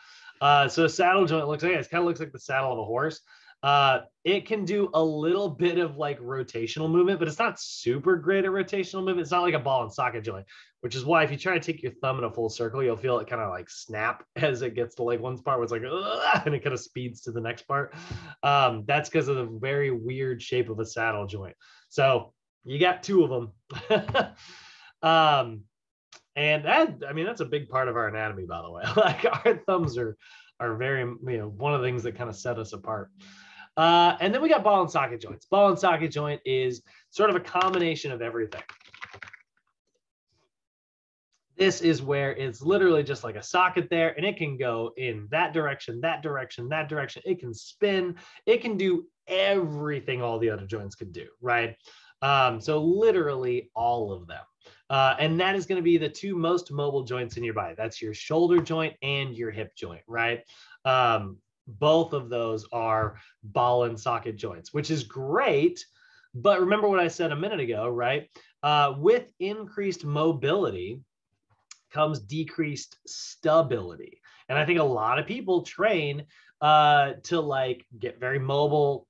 So a saddle joint looks like it kind of looks like the saddle of a horse. It can do a little bit of like rotational movement, but it's not super great at rotational movement. It's not like a ball and socket joint, which is why if you try to take your thumb in a full circle, you'll feel it kind of like snap as it gets to like one part where it's like, and it kind of speeds to the next part. That's because of the very weird shape of a saddle joint. So you got two of them. And that, I mean, that's a big part of our anatomy, by the way. Like our thumbs are very, you know, one of the things that kind of set us apart. And then we got ball and socket joints. Ball and socket joint is sort of a combination of everything. This is where it's literally just like a socket there, and it can go in that direction, that direction, that direction. It can spin. It can do everything all the other joints could do, right? So literally all of them. And that is going to be the two most mobile joints in your body. That's your shoulder joint and your hip joint, right? Both of those are ball and socket joints, which is great. But remember what I said a minute ago, right? With increased mobility comes decreased stability. And I think a lot of people train to like get very mobile,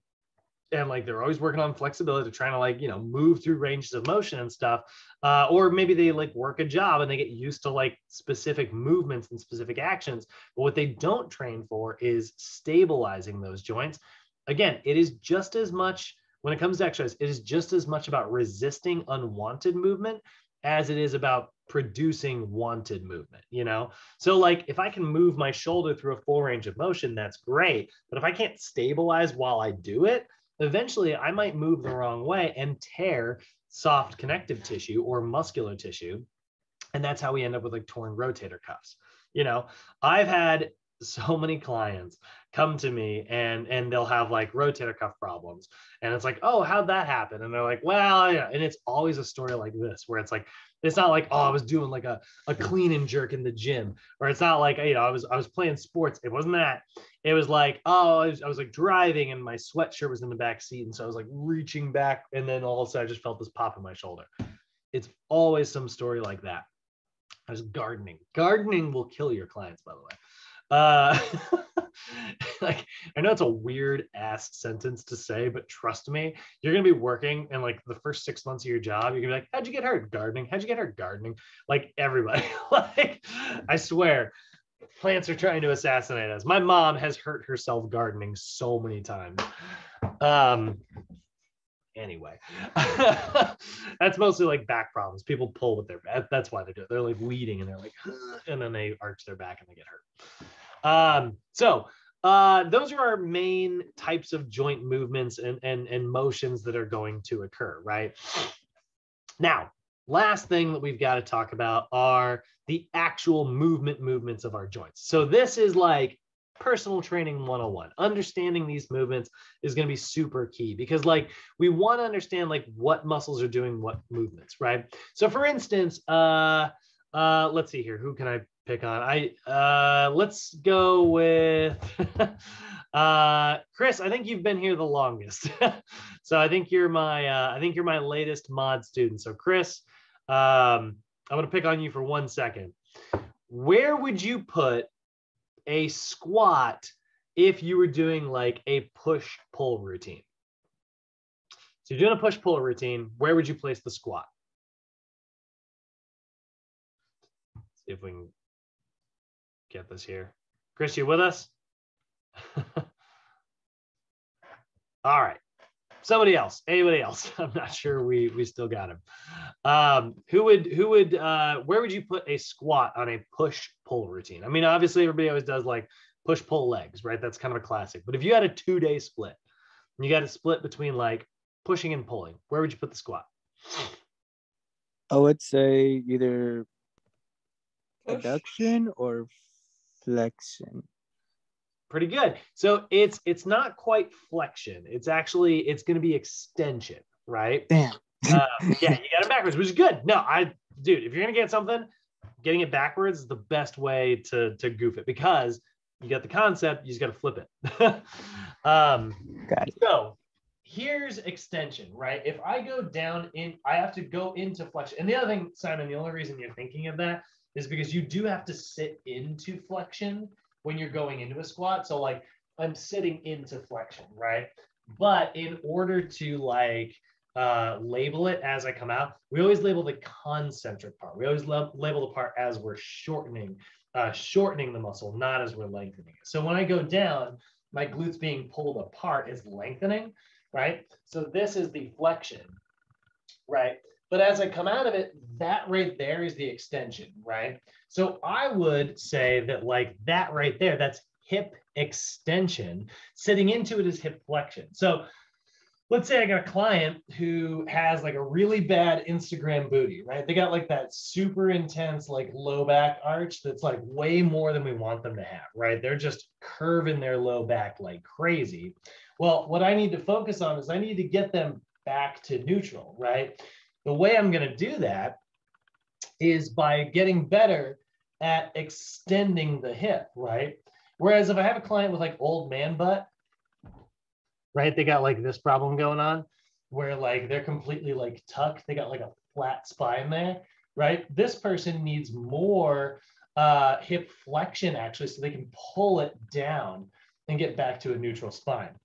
and like they're always working on flexibility. They're trying to like, you know, move through ranges of motion and stuff. Or maybe they like work a job and they get used to like specific movements and specific actions. But what they don't train for is stabilizing those joints. Again, it is just as much, when it comes to exercise, it is just as much about resisting unwanted movement as it is about producing wanted movement, you know? So like if I can move my shoulder through a full range of motion, that's great. But if I can't stabilize while I do it, eventually I might move the wrong way and tear soft connective tissue or muscular tissue. And that's how we end up with like torn rotator cuffs. You know, I've had so many clients come to me and they'll have like rotator cuff problems. And it's like, oh, how'd that happen? And they're like, well, yeah. And it's always a story like this, where it's like, it's not like, oh, I was doing like a clean and jerk in the gym, or it's not like, you know, I was playing sports. It wasn't that. It was like, oh, I was like driving and my sweatshirt was in the back seat. And so I was like reaching back, and then all of a sudden I just felt this pop in my shoulder. It's always some story like that. I was gardening. Gardening will kill your clients, by the way. Like, I know it's a weird ass sentence to say, but trust me, you're gonna be working and like the first 6 months of your job, you're gonna be like, how'd you get hurt? Gardening. How'd you get hurt? Gardening. Like everybody. Like, I swear, plants are trying to assassinate us. My mom has hurt herself gardening so many times. Anyway, that's mostly like back problems. People pull with their back. That's why they do it. They're like weeding and they're like, and then they arch their back and they get hurt. So those are our main types of joint movements and motions that are going to occur, right? Now, last thing that we've got to talk about are the actual movements of our joints. So this is like personal training 101. Understanding these movements is going to be super key because like we want to understand like what muscles are doing what movements, right? So for instance, let's see here. Who can I pick on? Let's go with Chris. I think you've been here the longest. So I think you're my latest mod student. So Chris, I'm going to pick on you for 1 second. Where would you put a squat if you were doing like a push-pull routine? So you're doing a push-pull routine, where would you place the squat? Let's see if we can get this here. Chris, you with us? All right. Somebody else, anybody else? I'm not sure we still got him. Where would you put a squat on a push-pull routine? I mean, obviously everybody always does like push-pull legs, right? That's kind of a classic. But if you had a 2-day split, and you got to split between like pushing and pulling, where would you put the squat? I would say either adduction or flexion. Pretty good. So it's not quite flexion. It's going to be extension, right? Damn. Yeah, you got it backwards, which is good. No, dude, if you're going to get something, getting it backwards is the best way to goof it because you got the concept, you just got to flip it. Got it. So here's extension, right? If I go down I have to go into flexion. And the other thing, Simon, the only reason you're thinking of that is because you do have to sit into flexion when you're going into a squat. So like I'm sitting into flexion, right? But in order to like label it as I come out, we always label the concentric part. We always label the part as we're shortening the muscle, not as we're lengthening it. So when I go down, my glutes being pulled apart is lengthening, right? So this is the flexion, right? But as I come out of it, that right there is the extension, right? So I would say that like that right there, that's hip extension. Sitting into it is hip flexion. So let's say I got a client who has like a really bad Instagram booty, right? They got like that super intense like low back arch that's like way more than we want them to have, right? They're just curving their low back like crazy. Well, what I need to focus on is I need to get them back to neutral, right? The way I'm going to do that is by getting better at extending the hip, right? Whereas if I have a client with like old man butt, right, they got like this problem going on where like they're completely like tucked, they got like a flat spine there, right? This person needs more hip flexion actually so they can pull it down and get back to a neutral spine.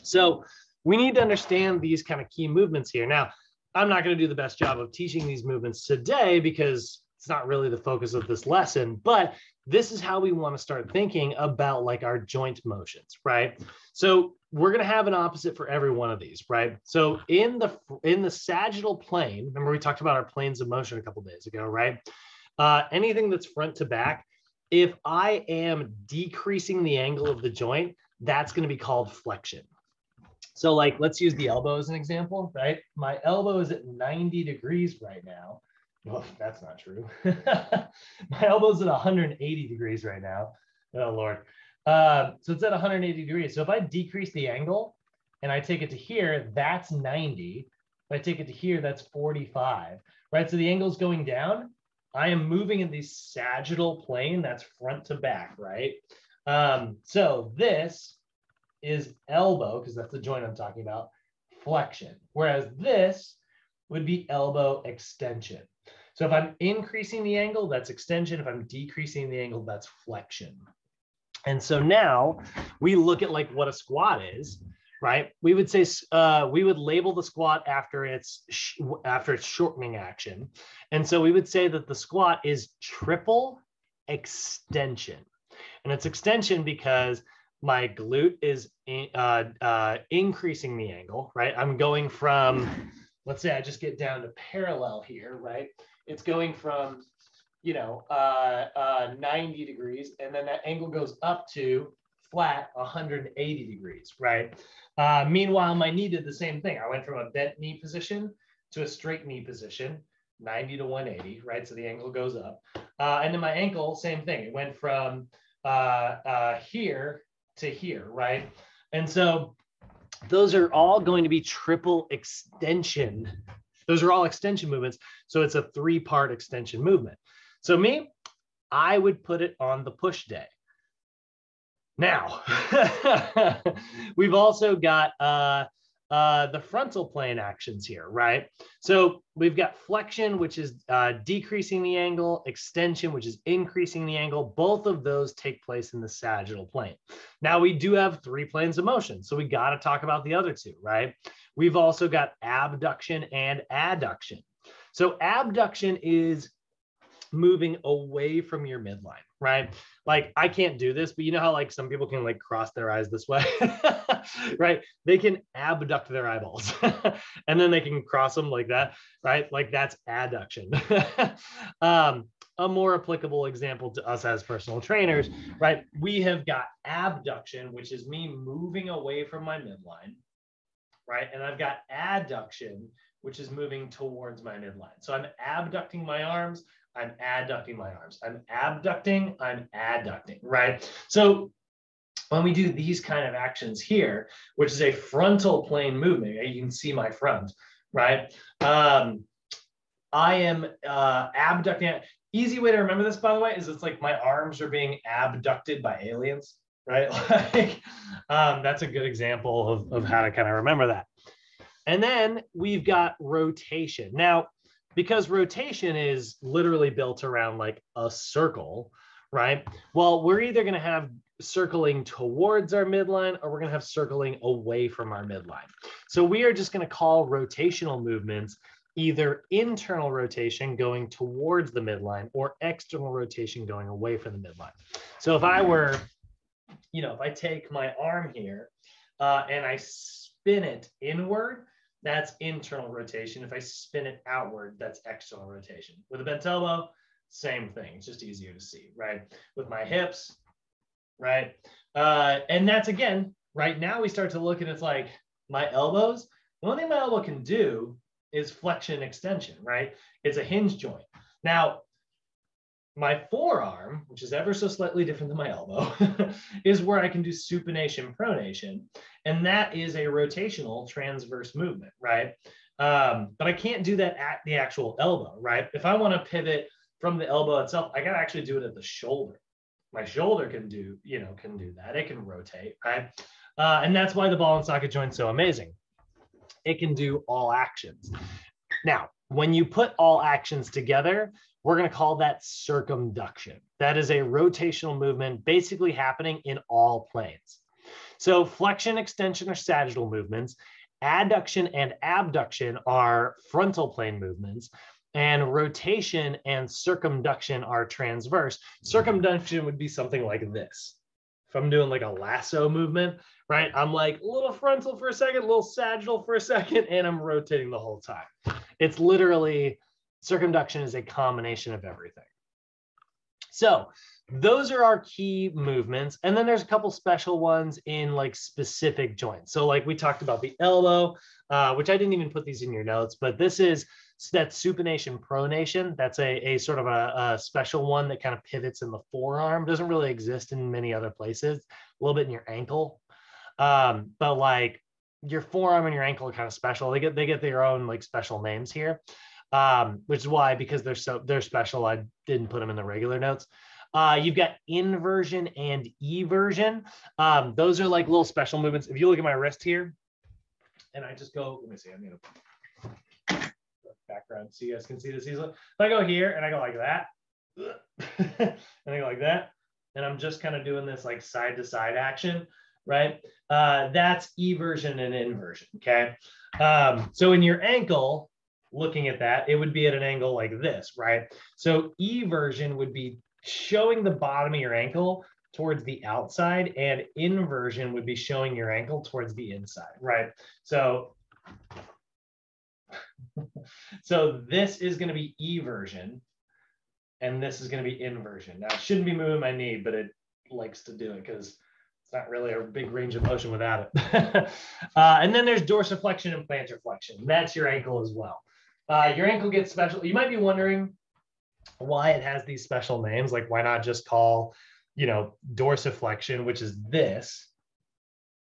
So we need to understand these kind of key movements here. Now, I'm not going to do the best job of teaching these movements today because it's not really the focus of this lesson, but this is how we want to start thinking about like our joint motions, right? So we're going to have an opposite for every one of these, right? So in the sagittal plane, remember we talked about our planes of motion a couple of days ago, right? Anything that's front to back, if I am decreasing the angle of the joint, that's going to be called flexion. So like, let's use the elbow as an example, right? My elbow is at 90 degrees right now. Well, that's not true. My elbow's at 180 degrees right now. Oh, Lord. So it's at 180 degrees. So if I decrease the angle and I take it to here, that's 90. If I take it to here, that's 45, right? So the angle's going down. I am moving in the sagittal plane. That's front to back, right? So this is elbow, because that's the joint I'm talking about, flexion. Whereas this would be elbow extension. So if I'm increasing the angle, that's extension. If I'm decreasing the angle, that's flexion. And so now we look at like what a squat is, right? We would say, we would label the squat after its shortening action. And so we would say that the squat is triple extension. And it's extension because my glute is increasing the angle, right? I'm going from, let's say I just get down to parallel here, right? It's going from, 90 degrees, and then that angle goes up to flat 180 degrees, right? Meanwhile, my knee did the same thing. I went from a bent knee position to a straight knee position, 90 to 180, right? So the angle goes up. And then my ankle, same thing. It went from here to here, right? And so those are all going to be triple extension. Those are all extension movements. So it's a 3-part extension movement. So me, I would put it on the push day. Now, we've also got the frontal plane actions here, right? So we've got flexion, which is decreasing the angle, extension, which is increasing the angle. Both of those take place in the sagittal plane. Now we do have 3 planes of motion, so we got to talk about the other 2, right? We've also got abduction and adduction. So abduction is moving away from your midline, right? Like I can't do this, but you know how like some people can like cross their eyes this way, right? They can abduct their eyeballs and then they can cross them like that, right? Like that's adduction. A more applicable example to us as personal trainers, right? We have got abduction, which is me moving away from my midline, right? And I've got adduction, which is moving towards my midline. So I'm abducting my arms, I'm adducting my arms. I'm abducting, I'm adducting, right? So when we do these kind of actions here, which is a frontal plane movement, you can see my front, right? I am abducting. Easy way to remember this, by the way, is it's like my arms are being abducted by aliens, right? Like, that's a good example of how to kind of remember that. And then we've got rotation. Now, because rotation is literally built around like a circle, right? Well, we're either going to have circling towards our midline or we're going to have circling away from our midline. So we are just going to call rotational movements either internal rotation going towards the midline or external rotation going away from the midline. So if I were, you know, if I take my arm here and I spin it inward, that's internal rotation. If I spin it outward, that's external rotation. With a bent elbow, same thing. It's just easier to see, right? With my hips, right? And that's, again, right now we start to look and it's like my elbows. The only thing my elbow can do is flexion extension, right? It's a hinge joint. Now, my forearm, which is ever so slightly different than my elbow, is where I can do supination, pronation, and that is a rotational transverse movement, right? But I can't do that at the actual elbow, right? If I want to pivot from the elbow itself, I got to actually do it at the shoulder. My shoulder can do, you know, can do that. It can rotate, right? And that's why the ball and socket joint's so amazing. It can do all actions. Now, when you put all actions together, we're going to call that circumduction. That is a rotational movement basically happening in all planes. So flexion, extension are sagittal movements. Adduction and abduction are frontal plane movements. And rotation and circumduction are transverse. Circumduction would be something like this. If I'm doing like a lasso movement, right? I'm like a little frontal for a second, a little sagittal for a second, and I'm rotating the whole time. It's literally, circumduction is a combination of everything. So those are our key movements. And then there's a couple special ones in like specific joints. So like we talked about the elbow, which I didn't even put these in your notes, but this is that supination pronation. That's a sort of a special one that kind of pivots in the forearm. Doesn't really exist in many other places. A little bit in your ankle. But like your forearm and your ankle are kind of special. They get their own like special names here. Which is why, because they're special, I didn't put them in the regular notes. You've got inversion and eversion. Those are like little special movements. If you look at my wrist here, and I just go, let me see, I'm gonna background so you guys can see this easily. If I go here and I go like that, and I go like that, and I'm just kind of doing this like side to side action, right? That's eversion and inversion, okay? So in your ankle, looking at that, it would be at an angle like this, right? So eversion would be showing the bottom of your ankle towards the outside, and inversion would be showing your ankle towards the inside, right? So this is going to be eversion, and this is going to be inversion. Now, I shouldn't be moving my knee, but it likes to do it because it's not really a big range of motion without it. And then there's dorsiflexion and plantar flexion. That's your ankle as well. Your ankle gets special. You might be wondering why it has these special names. Like, why not just call dorsiflexion, which is this,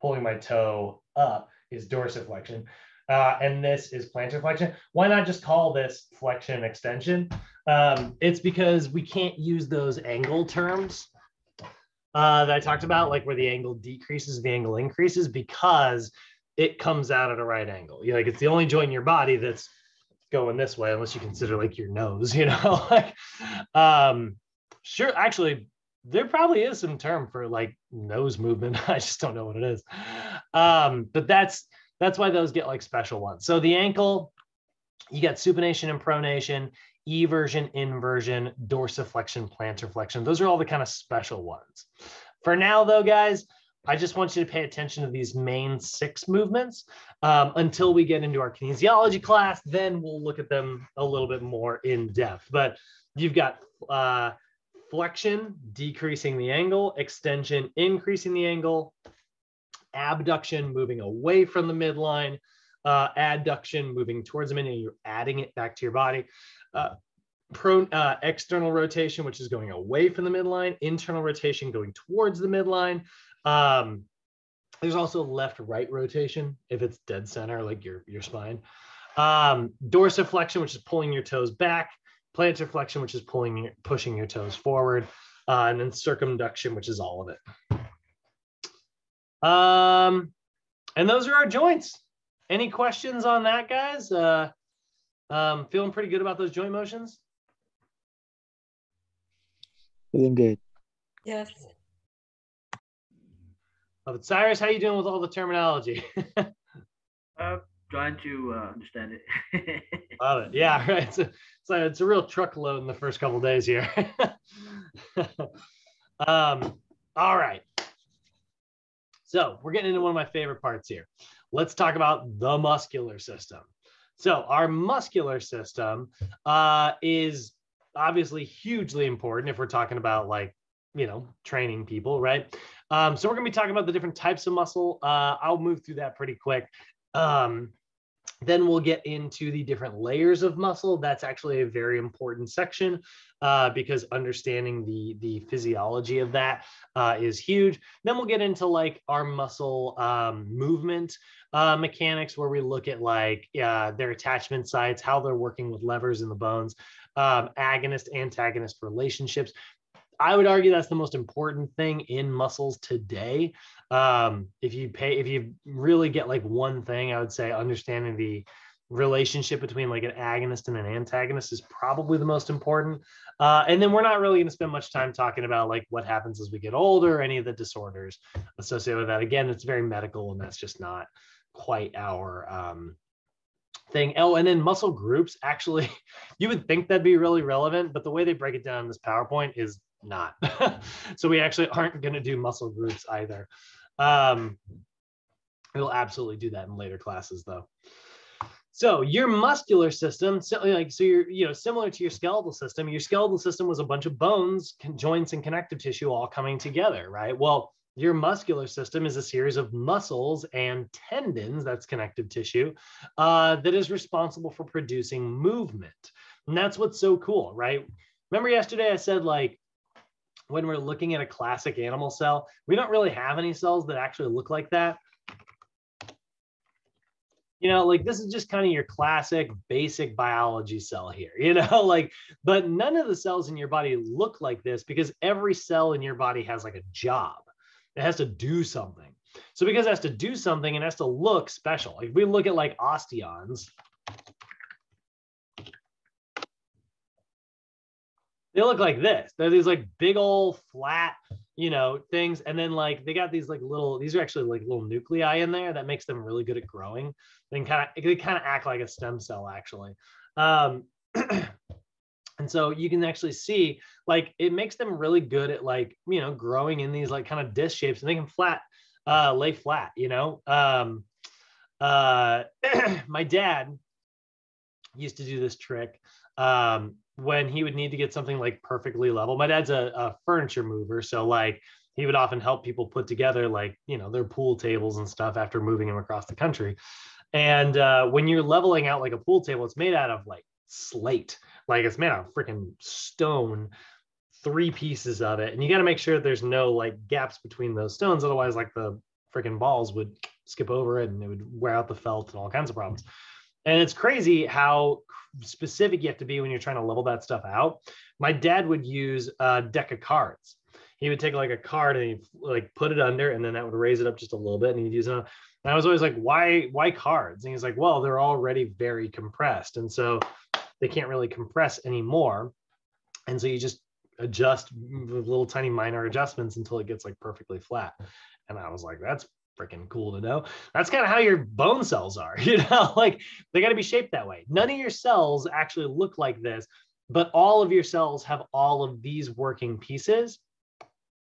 pulling my toe up is dorsiflexion. And this is plantar flexion. Why not just call this flexion extension? It's because we can't use those angle terms that I talked about, like where the angle decreases, the angle increases, because it comes out at a right angle. Like it's the only joint in your body that's going this way, unless you consider like your nose, like, sure. Actually, there probably is some term for like nose movement. I just don't know what it is. But that's why those get like special ones. So the ankle, you got supination and pronation, eversion, inversion, dorsiflexion, plantar flexion. Those are all the kind of special ones. For now, though, guys, I just want you to pay attention to these main 6 movements until we get into our kinesiology class. Then we'll look at them a little bit more in depth. But you've got flexion, decreasing the angle, extension, increasing the angle, abduction, moving away from the midline, adduction, moving towards the midline, you're adding it back to your body. External rotation, which is going away from the midline, internal rotation going towards the midline. There's also left-right rotation if it's dead center, like your spine. Dorsiflexion, which is pulling your toes back. Plantar flexion, which is pushing your toes forward. And then circumduction, which is all of it. And those are our joints. Any questions on that, guys? Feeling pretty good about those joint motions? Feeling good. Yes. But Cyrus, how you doing with all the terminology? Trying to understand it. Love it. Yeah, right. It's a real truckload in the first couple of days here. All right. So we're getting into one of my favorite parts here. Let's talk about the muscular system. So our muscular system is obviously hugely important if we're talking about like, training people, right? So we're going to be talking about the different types of muscle. I'll move through that pretty quick. Then we'll get into the different layers of muscle. That's actually a very important section because understanding the physiology of that is huge. Then we'll get into like our muscle movement mechanics, where we look at like their attachment sites, how they're working with levers in the bones, agonist, antagonist relationships. I would argue that's the most important thing in muscles today. If you really get like one thing, I would say understanding the relationship between like an agonist and an antagonist is probably the most important. And then we're not really going to spend much time talking about like what happens as we get older, any of the disorders associated with that. Again, it's very medical, and that's just not quite our thing. Oh, and then muscle groups, actually, you would think that'd be really relevant, but the way they break it down in this PowerPoint is not. So we actually aren't going to do muscle groups either. We'll absolutely do that in later classes though. So your muscular system, so you're, similar to your skeletal system. Your skeletal system was a bunch of bones, joints, and connective tissue all coming together, right? Well, your muscular system is a series of muscles and tendons, that's connective tissue, that is responsible for producing movement. And that's what's so cool, right? Remember yesterday I said like, when we're looking at a classic animal cell, we don't really have any cells that actually look like that. Like this is just kind of your classic basic biology cell here, but none of the cells in your body look like this because every cell in your body has like a job. It has to do something. So because it has to do something, it has to look special. If we look at like osteons, they look like this. They're these like big old flat, things. And then like they got these like these are actually like little nuclei in there that makes them really good at growing. They kind of act like a stem cell actually. And so you can actually see like it makes them really good at like, growing in these like kind of disc shapes, and they can lay flat, my dad used to do this trick. When he would need to get something like perfectly level. My dad's a furniture mover, so like he would often help people put together like, their pool tables and stuff after moving them across the country. And when you're leveling out like a pool table, it's made out of like slate, like it's made out of freaking stone, 3 pieces of it, and you got to make sure there's no like gaps between those stones, otherwise like the freaking balls would skip over it and it would wear out the felt and all kinds of problems. And it's crazy how specific you have to be when you're trying to level that stuff out. My dad would use a deck of cards. He would take like a card and he'd like put it under, and then that would raise it up just a little bit, and he'd use it. And I was always like, why cards? And he's like, well, they're already very compressed, and so they can't really compress anymore. And so you just adjust with little tiny minor adjustments until it gets like perfectly flat. And I was like, that's freaking cool to know. That's kind of how your bone cells are, you know, like they got to be shaped that way. None of your cells actually look like this, but all of your cells have all of these working pieces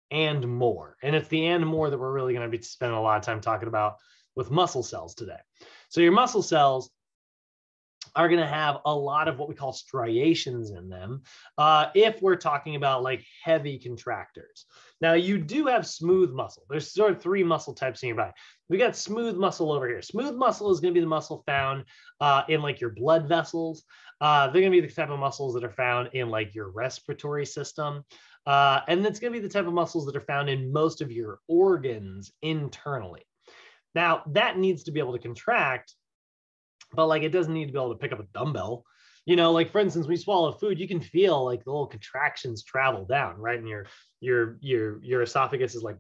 and more. And it's the and more that we're really going to be spending a lot of time talking about with muscle cells today. So your muscle cells are going to have a lot of what we call striations in them if we're talking about like heavy contractors. Now you do have smooth muscle. There's sort of 3 muscle types in your body. We got smooth muscle over here. Smooth muscle is going to be the muscle found in like your blood vessels. They're going to be the type of muscles that are found in like your respiratory system. And it's going to be the type of muscles that are found in most of your organs internally. Now that needs to be able to contract, but like it doesn't need to be able to pick up a dumbbell. You know, like for instance, when you swallow food, you can feel like the little contractions travel down, right? And your esophagus is like,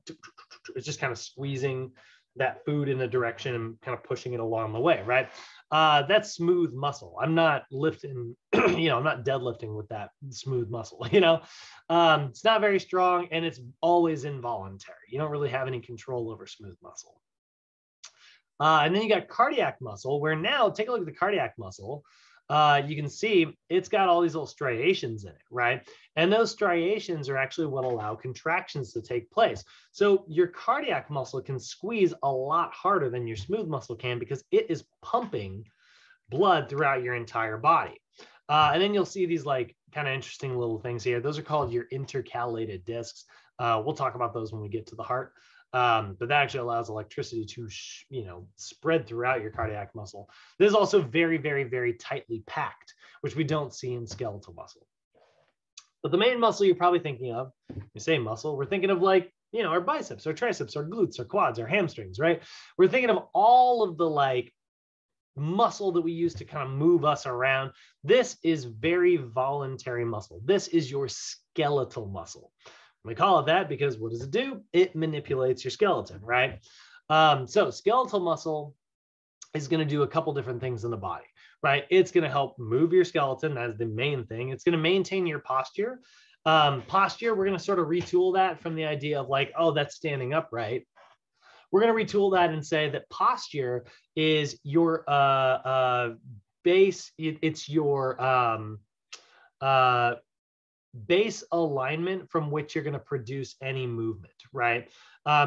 it's just kind of squeezing that food in a direction and kind of pushing it along the way, right? That's smooth muscle. I'm not lifting, you know, I'm not deadlifting with that smooth muscle, you know? It's not very strong and it's always involuntary. You don't really have any control over smooth muscle. And then you got cardiac muscle, where now take a look at the cardiac muscle. You can see it's got all these little striations in it, right? And those striations are actually what allow contractions to take place. So your cardiac muscle can squeeze a lot harder than your smooth muscle can because it is pumping blood throughout your entire body. And then you'll see these like kind of interesting little things here. Those are called your intercalated discs. We'll talk about those when we get to the heart. But that actually allows electricity to, you know, spread throughout your cardiac muscle. This is also very, very, very tightly packed, which we don't see in skeletal muscle. But the main muscle you're probably thinking of, you say muscle, we're thinking of like, you know, our biceps, our triceps, our glutes, our quads, our hamstrings, right? We're thinking of all of the like muscle that we use to kind of move us around. This is very voluntary muscle. This is your skeletal muscle. We call it that because what does it do? It manipulates your skeleton, right? So skeletal muscle is going to do a couple different things in the body, right? It's going to help move your skeleton. That's the main thing. It's going to maintain your posture. Posture, we're going to sort of retool that from the idea of like, oh, that's standing upright. We're going to retool that and say that posture is your base. It's your base alignment from which you're going to produce any movement, right?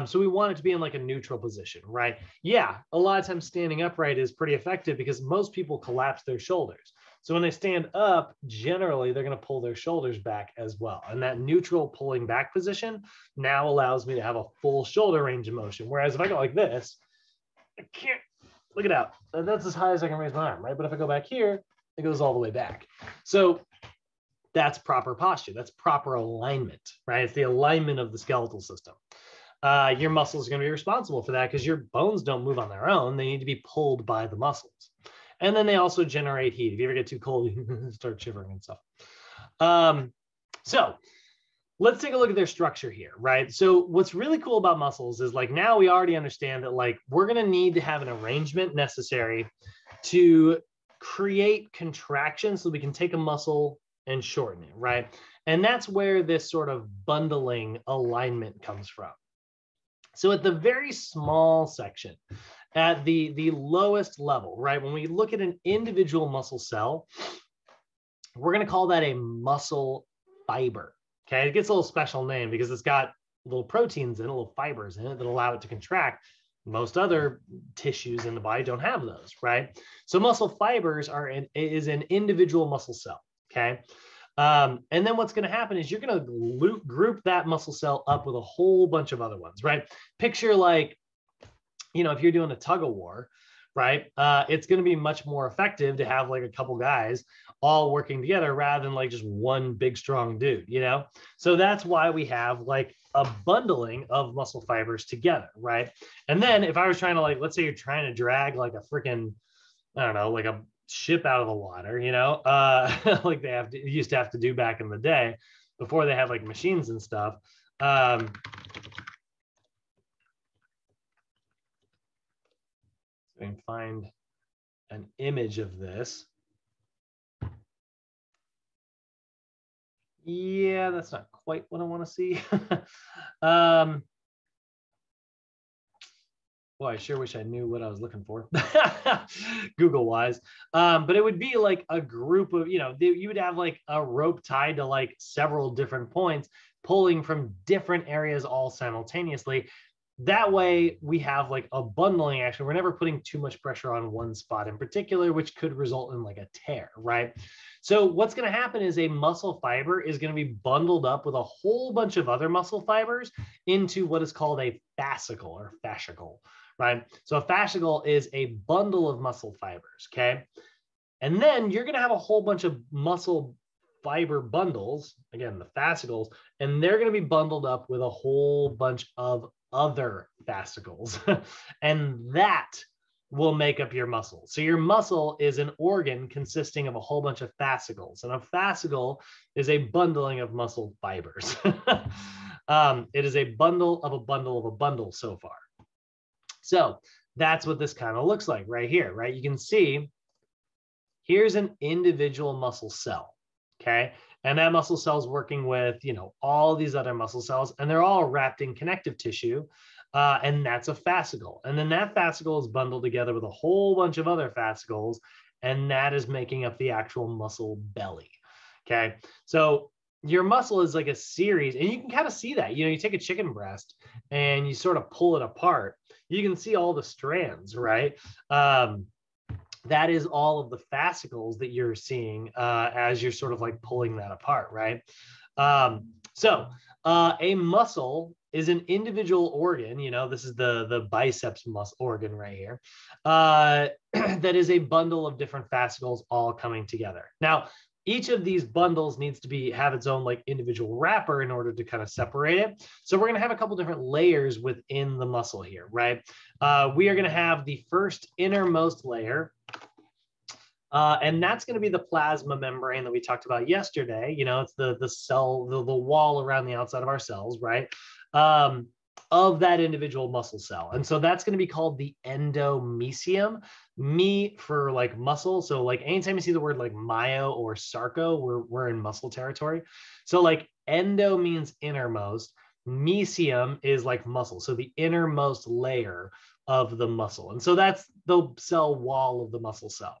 So we want it to be in like a neutral position, right? Yeah, a lot of times standing upright is pretty effective because most people collapse their shoulders. So when they stand up, generally they're going to pull their shoulders back as well. And that neutral pulling back position now allows me to have a full shoulder range of motion. Whereas if I go like this, I can't, look it out. That's as high as I can raise my arm, right? But if I go back here, it goes all the way back. So that's proper posture. That's proper alignment, right? It's the alignment of the skeletal system. Your muscles are going to be responsible for that because your bones don't move on their own. They need to be pulled by the muscles. And then they also generate heat. If you ever get too cold, you start shivering and stuff. So let's take a look at their structure here, right? So what's really cool about muscles is like now we already understand that like we're going to need to have an arrangement necessary to create contraction so we can take a muscle and shorten it, right? And that's where this sort of bundling alignment comes from. So at the very small section, at the lowest level, right? When we look at an individual muscle cell, we're going to call that a muscle fiber, okay? It gets a little special name because it's got little proteins in it, little fibers in it that allow it to contract. Most other tissues in the body don't have those, right? So muscle fibers is an individual muscle cell. Okay. And then what's going to happen is you're going to group that muscle cell up with a whole bunch of other ones, right? Picture like, you know, if you're doing a tug of war, right? It's going to be much more effective to have like a couple guys all working together rather than like just one big strong dude, you know? So that's why we have like a bundling of muscle fibers together, right? And then if I was trying to like, let's say you're trying to drag like a freaking, I don't know, like a ship out of the water, you know, like used to have to do back in the day before they had like machines and stuff. So I can find an image of this. Yeah, that's not quite what I want to see. Boy, I sure wish I knew what I was looking for, Google wise. But it would be like a group of, you know, you would have like a rope tied to like several different points, pulling from different areas all simultaneously. That way we have like a bundling action. We're never putting too much pressure on one spot in particular, which could result in like a tear, right? So what's going to happen is a muscle fiber is going to be bundled up with a whole bunch of other muscle fibers into what is called a fascicle or fascicle, right? So a fascicle is a bundle of muscle fibers, okay? And then you're going to have a whole bunch of muscle fiber bundles, again, the fascicles, and they're going to be bundled up with a whole bunch of other fascicles. And that will make up your muscle. So your muscle is an organ consisting of a whole bunch of fascicles, and a fascicle is a bundling of muscle fibers. It is a bundle of a bundle of a bundle so far. So that's what this kind of looks like right here, right? You can see here's an individual muscle cell, okay? And that muscle cell is working with, you know, all these other muscle cells, and they're all wrapped in connective tissue, and that's a fascicle. And then that fascicle is bundled together with a whole bunch of other fascicles, and that is making up the actual muscle belly, okay? So your muscle is like a series, and you can kind of see that. You know, you take a chicken breast and you sort of pull it apart. You can see all the strands, right? That is all of the fascicles that you're seeing as you're sort of like pulling that apart, right? So a muscle is an individual organ, you know, this is the biceps muscle organ right here, that is a bundle of different fascicles all coming together. Now, each of these bundles needs to have its own like individual wrapper in order to kind of separate it. So we're going to have a couple different layers within the muscle here, right? We are going to have the first innermost layer, and that's going to be the plasma membrane that we talked about yesterday. You know, it's the cell, the wall around the outside of our cells, right? Of that individual muscle cell. And so that's going to be called the endomysium. Me for like muscle. So like anytime you see the word like myo or sarco, we're in muscle territory. So like endo means innermost. Mysium is like muscle. So the innermost layer of the muscle. And so that's the cell wall of the muscle cell.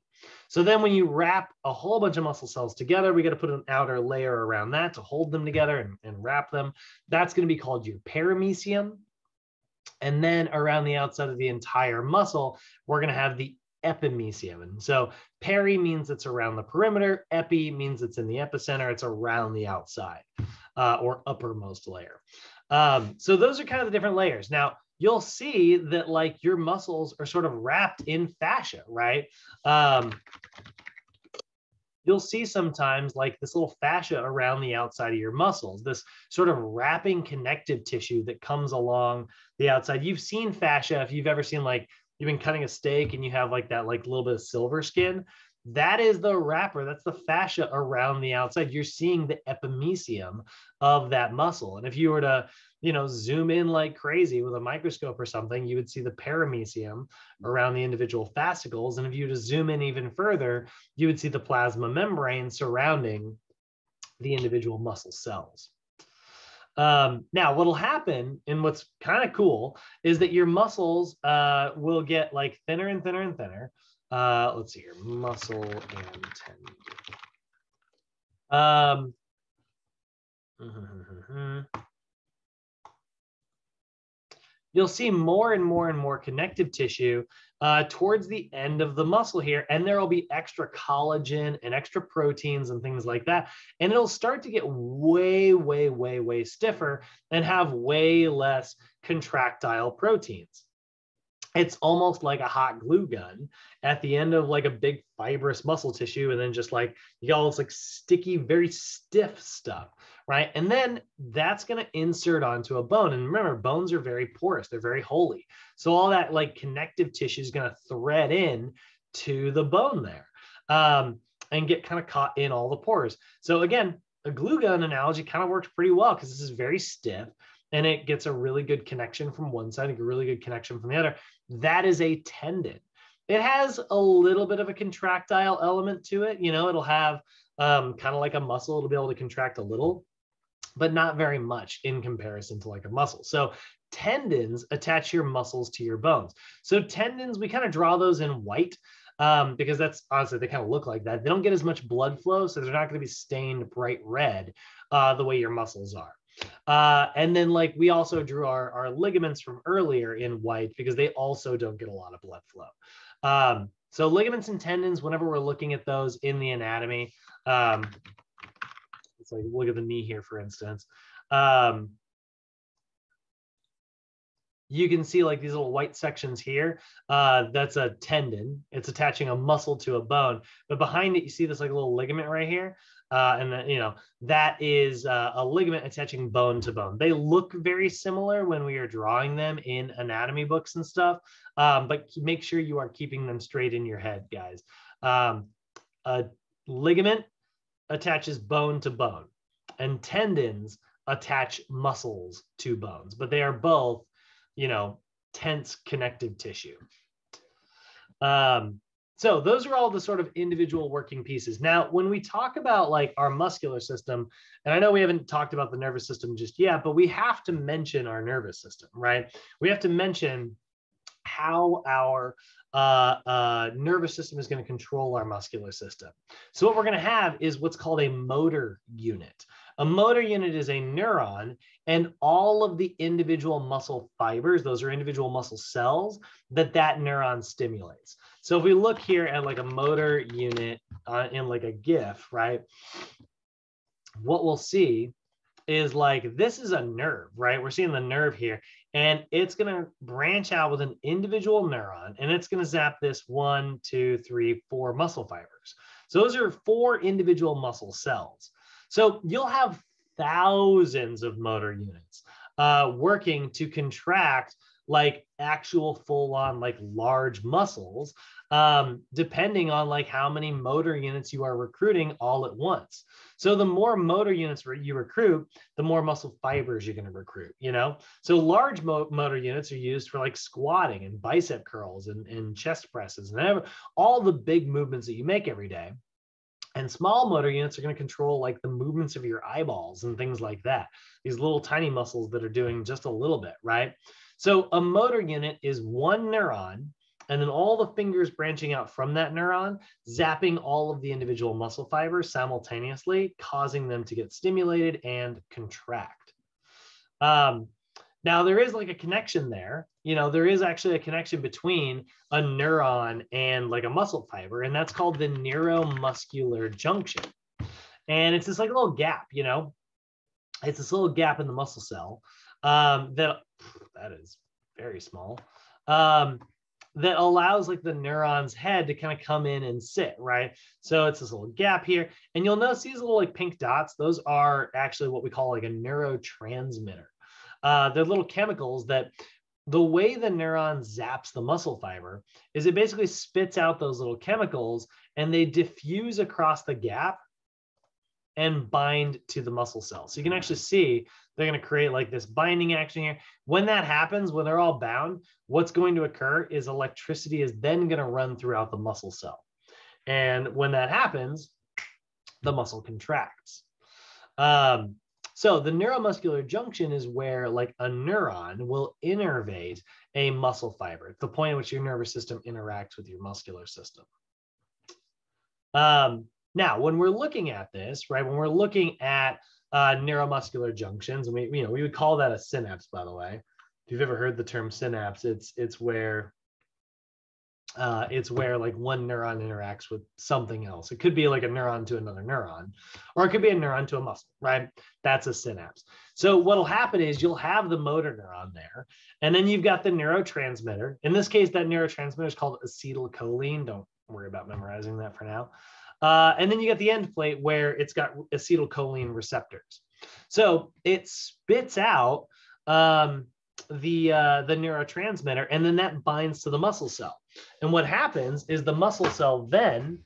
So then when you wrap a whole bunch of muscle cells together, we got to put an outer layer around that to hold them together and wrap them. That's going to be called your perimysium. And then around the outside of the entire muscle, we're going to have the epimysium. And so peri means it's around the perimeter. Epi means it's in the epicenter. It's around the outside or uppermost layer. So those are kind of the different layers. Now, you'll see that like your muscles are sort of wrapped in fascia, right? You'll see sometimes like this little fascia around the outside of your muscles, this sort of wrapping connective tissue that comes along the outside. You've seen fascia if you've ever seen like you've been cutting a steak and you have like that like little bit of silver skin. That is the wrapper. That's the fascia around the outside. You're seeing the epimysium of that muscle. And if you were to, you know, zoom in like crazy with a microscope or something, you would see the perimysium around the individual fascicles. And if you were to zoom in even further, you would see the plasma membrane surrounding the individual muscle cells. Now, what'll happen, and what's kind of cool, is that your muscles will get like thinner and thinner and thinner. Let's see here, muscle and tendon. You'll see more and more and more connective tissue towards the end of the muscle here, and there will be extra collagen and extra proteins and things like that, and it'll start to get way, way, way, way stiffer and have way less contractile proteins. it's almost like a hot glue gun at the end of like a big fibrous muscle tissue. And then just like you got all this like sticky, very stiff stuff, right? And then that's going to insert onto a bone. And remember, bones are very porous. They're very holy. So all that like connective tissue is going to thread in to the bone there and get kind of caught in all the pores. So again, a glue gun analogy kind of works pretty well because this is very stiff and it gets a really good connection from one side, a really good connection from the other. That is a tendon. It has a little bit of a contractile element to it. You know, it'll have kind of like a muscle. It'll be able to contract a little, but not very much in comparison to like a muscle. So tendons attach your muscles to your bones. So tendons, we kind of draw those in white because that's honestly, they kind of look like that. They don't get as much blood flow, so they're not going to be stained bright red the way your muscles are. And then like we also drew our ligaments from earlier in white because they also don't get a lot of blood flow. So ligaments and tendons, whenever we're looking at those in the anatomy, it's like, look at the knee here, for instance. You can see like these little white sections here. That's a tendon. It's attaching a muscle to a bone, but behind it, you see this like little ligament right here. And then, you know, that is a ligament attaching bone to bone. They look very similar when we are drawing them in anatomy books and stuff, but make sure you are keeping them straight in your head, guys. A ligament attaches bone to bone, and tendons attach muscles to bones, but they are both, you know, tense connective tissue. So those are all the sort of individual working pieces. Now, when we talk about like our muscular system, and I know we haven't talked about the nervous system just yet, but we have to mention our nervous system, right? We have to mention how our nervous system is going to control our muscular system. So what we're going to have is what's called a motor unit. A motor unit is a neuron, and all of the individual muscle fibers, those are individual muscle cells that neuron stimulates. So if we look here at like a motor unit in like a GIF, right? What we'll see is like, this is a nerve, right? We're seeing the nerve here, and it's going to branch out with an individual neuron, and it's going to zap this 1, 2, 3, 4 muscle fibers. So those are 4 individual muscle cells. So you'll have thousands of motor units working to contract like actual full-on like large muscles, depending on like how many motor units you are recruiting all at once. So the more motor units you recruit, the more muscle fibers you're going to recruit, you know? So large motor units are used for like squatting and bicep curls and chest presses and all the big movements that you make every day. And small motor units are going to control like the movements of your eyeballs and things like that. These little tiny muscles that are doing just a little bit, right? So a motor unit is one neuron, and then all the fingers branching out from that neuron, zapping all of the individual muscle fibers simultaneously, causing them to get stimulated and contract. Now, there is like a connection there. You know, there is actually a connection between a neuron and like a muscle fiber, and that's called the neuromuscular junction. And it's this like little gap, you know, it's this little gap in the muscle cell that is very small, that allows like the neuron's head to kind of come in and sit, right? So it's this little gap here, and you'll notice these little like pink dots. Those are actually what we call like a neurotransmitter. They're little chemicals that the way the neuron zaps the muscle fiber is it basically spits out those little chemicals, and they diffuse across the gap and bind to the muscle cell. So you can actually see they're going to create like this binding action here. When that happens, when they're all bound, what's going to occur is electricity is then going to run throughout the muscle cell. And when that happens, the muscle contracts. So the neuromuscular junction is where like a neuron will innervate a muscle fiber, at the point at which your nervous system interacts with your muscular system. Now, when we're looking at this, right, when we're looking at neuromuscular junctions, and we would call that a synapse, by the way. If you've ever heard the term synapse, it's where It's where like one neuron interacts with something else. It could be like a neuron to another neuron, or it could be a neuron to a muscle, right? That's a synapse. So what'll happen is you'll have the motor neuron there, and then you've got the neurotransmitter. In this case, that neurotransmitter is called acetylcholine. Don't worry about memorizing that for now. And then you get the end plate where it's got acetylcholine receptors. So it spits out the neurotransmitter, and then that binds to the muscle cell. And what happens is the muscle cell then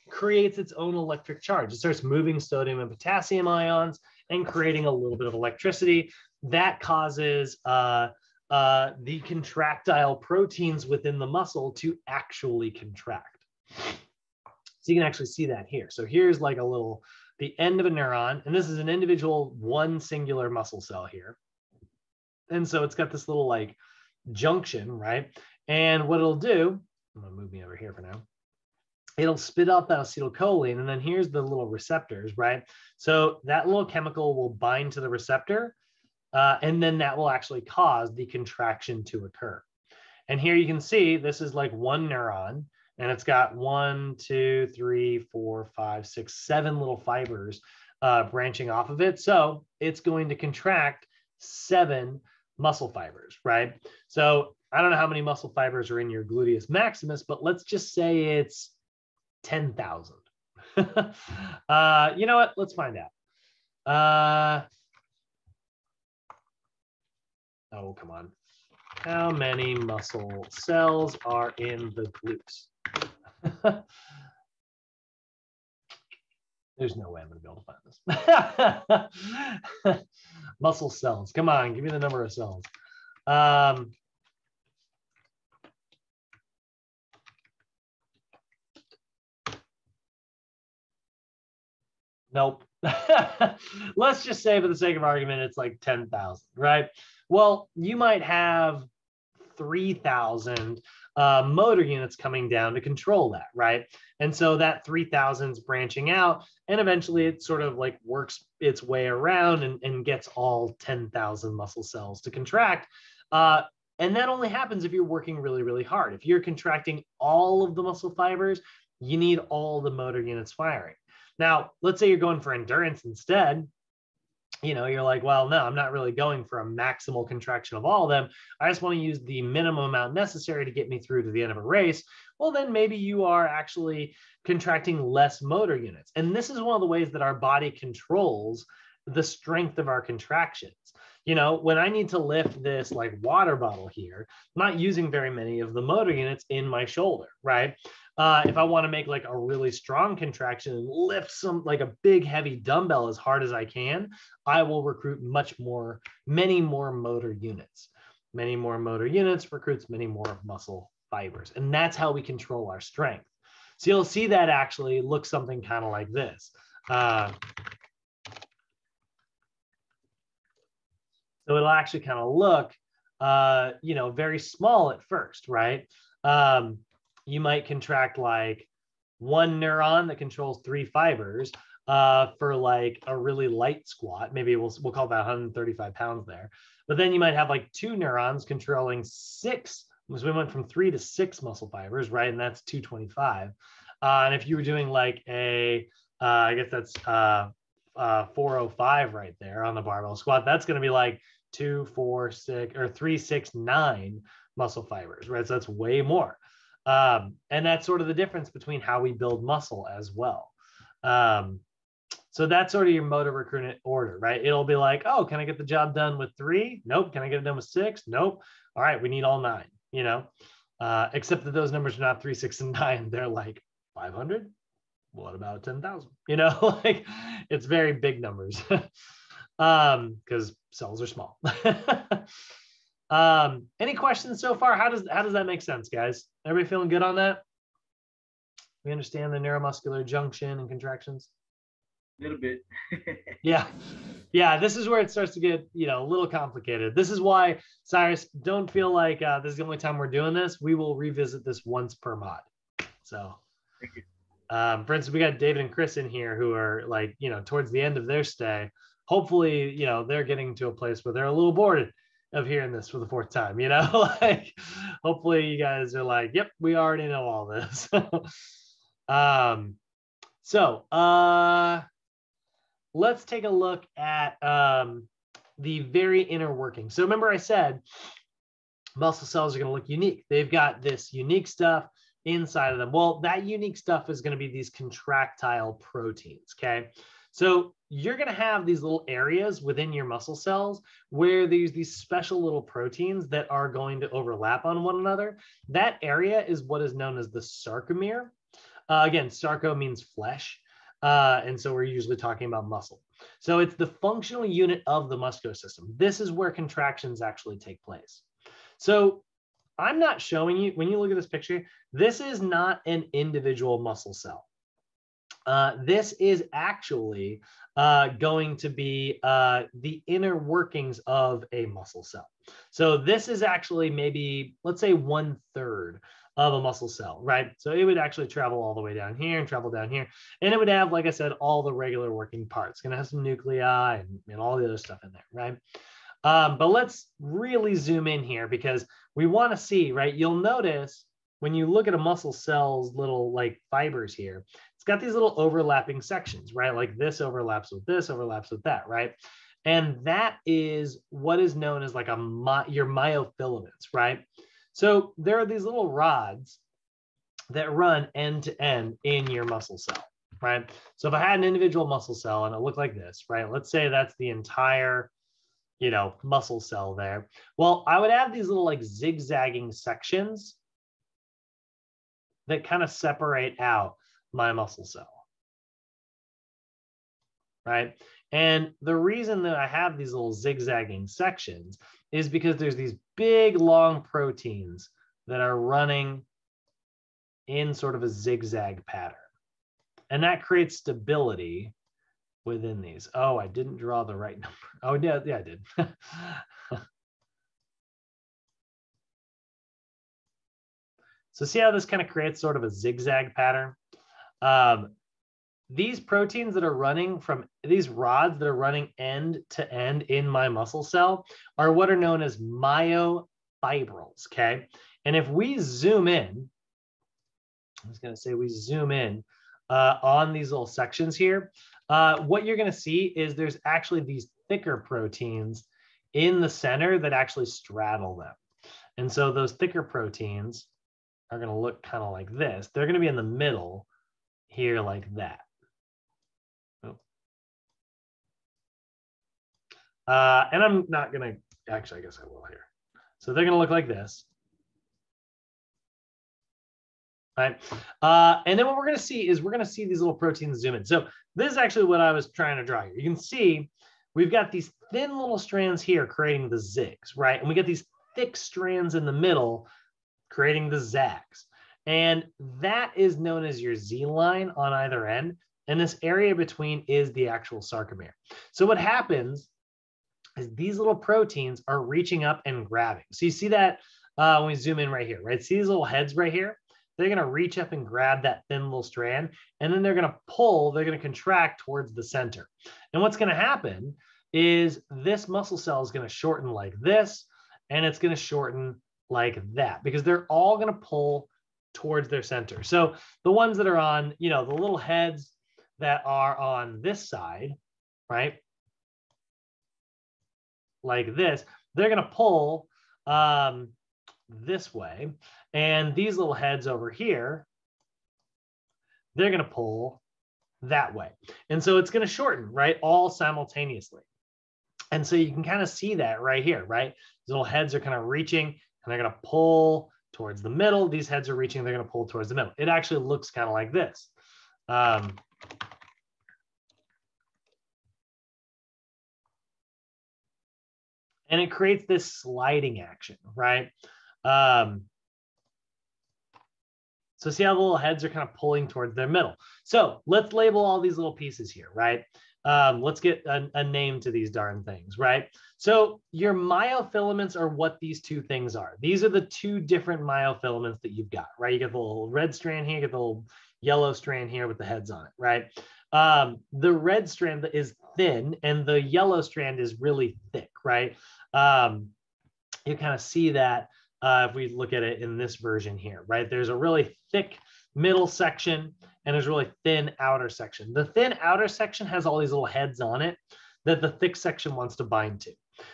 creates its own electric charge. It starts moving sodium and potassium ions and creating a little bit of electricity. That causes the contractile proteins within the muscle to actually contract. So you can actually see that here. So here's like the end of a neuron, and this is an individual one singular muscle cell here. And so it's got this little like junction, right? And what it'll do, I'm gonna move me over here for now. It'll spit out that acetylcholine, and then here's the little receptors, right? So that little chemical will bind to the receptor, and then that will actually cause the contraction to occur. And here you can see this is like one neuron, and it's got 1, 2, 3, 4, 5, 6, 7 little fibers branching off of it. So it's going to contract 7 muscle fibers, right? So I don't know how many muscle fibers are in your gluteus maximus, but let's just say it's 10,000. You know what? Let's find out. Oh, come on. How many muscle cells are in the glutes? There's no way I'm going to be able to find this. Muscle cells. Come on, give me the number of cells. Nope. Let's just say for the sake of argument, it's like 10,000, right? Well, you might have 3,000 motor units coming down to control that, right? And so that 3,000 is branching out, and eventually it sort of like works its way around and gets all 10,000 muscle cells to contract. And that only happens if you're working really, really hard. If you're contracting all of the muscle fibers, you need all the motor units firing. Now, let's say you're going for endurance instead. You know, you're like, well, no, I'm not really going for a maximal contraction of all of them. I just want to use the minimum amount necessary to get me through to the end of a race. Well, then maybe you are actually contracting less motor units. And this is one of the ways that our body controls the strength of our contractions. You know, when I need to lift this like water bottle here, I'm not using very many of the motor units in my shoulder, right? If I want to make like a really strong contraction and lift some like a big heavy dumbbell as hard as I can, I will recruit many more motor units. Many more motor units recruits many more muscle fibers. And that's how we control our strength. So you'll see that actually looks something kind of like this. So it'll actually kind of look, you know, very small at first, right? You might contract like one neuron that controls 3 fibers for like a really light squat. Maybe we'll call that 135 pounds there. But then you might have like 2 neurons controlling 6. So we went from 3 to 6 muscle fibers, right? And that's 225. And if you were doing like I guess that's 405 right there on the barbell squat, that's going to be like 2, 4, 6, or 3, 6, 9 muscle fibers, right? So that's way more. And that's sort of the difference between how we build muscle as well. So that's sort of your motor recruitment order, right? It'll be like, oh, can I get the job done with 3? Nope. Can I get it done with 6? Nope. All right, we need all 9, you know, except that those numbers are not 3, 6, and 9. They're like 500. What about 10,000? You know, like it's very big numbers because cells are small. Any questions so far? How does that make sense, guys? Everybody feeling good on that? We understand the neuromuscular junction and contractions? A little bit. Yeah. This is where it starts to get, you know, a little complicated. This is why, Cyrus, don't feel like this is the only time we're doing this. We will revisit this once per mod. So, Thank you. For instance, we got David and Chris in here who are like, you know, towards the end of their stay. Hopefully, you know, they're getting to a place where they're a little bored of hearing this for the fourth time, you know, like hopefully you guys are like, yep, we already know all this. Let's take a look at the very inner working. So remember I said muscle cells are going to look unique. They've got this unique stuff inside of them. Well, that unique stuff is going to be these contractile proteins, okay? So you're going to have these little areas within your muscle cells where there's these special little proteins that are going to overlap on one another. That area is what is known as the sarcomere. Again, sarco means flesh. And so we're usually talking about muscle. So it's the functional unit of the muscular system. This is where contractions actually take place. So I'm not showing you, when you look at this picture, this is not an individual muscle cell. This is actually going to be the inner workings of a muscle cell. So this is actually maybe, let's say 1/3 of a muscle cell, right? So it would actually travel all the way down here and travel down here. And it would have, like I said, all the regular working parts. It's going to have some nuclei and all the other stuff in there, right? But let's really zoom in here because we want to see, right? You'll notice when you look at a muscle cell's little like fibers here, it's got these little overlapping sections, right? Like this overlaps with this, overlaps with that, right? And that is what is known as like your myofilaments, right? So there are these little rods that run end to end in your muscle cell, right? So if I had an individual muscle cell and it looked like this, right? Let's say that's the entire, you know, muscle cell there. Well, I would have these little like zigzagging sections that kind of separate out my muscle cell, right? And the reason that I have these little zigzagging sections is because there's these big long proteins that are running in sort of a zigzag pattern. And that creates stability within these. Oh, I didn't draw the right number. Oh, yeah, I did. So see how this kind of creates sort of a zigzag pattern? These proteins that are running from these rods that are running end to end in my muscle cell are what are known as myofibrils, okay? And if we zoom in, I was going to say we zoom in on these little sections here, what you're going to see is there's actually these thicker proteins in the center that actually straddle them. And so those thicker proteins are going to look kind of like this. They're going to be in the middle here like that. And I'm not going to, actually, I guess I will here. So they're going to look like this. Right. And then what we're going to see is we're going to see these little proteins zoom in. So this is actually what I was trying to draw here. You can see we've got these thin little strands here creating the zigs, right? And we get these thick strands in the middle creating the zags. And that is known as your Z line on either end. And this area between is the actual sarcomere. So what happens is these little proteins are reaching up and grabbing. So you see that when we zoom in right here, right? See these little heads right here? They're going to reach up and grab that thin little strand, and then they're going to pull, they're going to contract towards the center. And what's going to happen is this muscle cell is going to shorten like this, and it's going to shorten like that, because they're all going to pull towards their center. So the ones that are on, you know, the little heads that are on this side, right? Like this, they're going to pull this way. And these little heads over here, they're going to pull that way. And so it's going to shorten, right? All simultaneously. And so you can kind of see that right here, right? These little heads are kind of reaching and they're going to pull towards the middle. These heads are reaching, they're going to pull towards the middle. It actually looks kind of like this. And it creates this sliding action, right? So see how the little heads are kind of pulling towards their middle. So let's label all these little pieces here, right? Let's get a name to these darn things, right? So your myofilaments are what these two things are. These are the two different myofilaments that you've got, right? You get the little red strand here, you get the little yellow strand here with the heads on it, right? The red strand is thin and the yellow strand is really thick, right? you kind of see that if we look at it in this version here, right? There's a really thick middle section and there's a really thin outer section. The thin outer section has all these little heads on it that the thick section wants to bind to.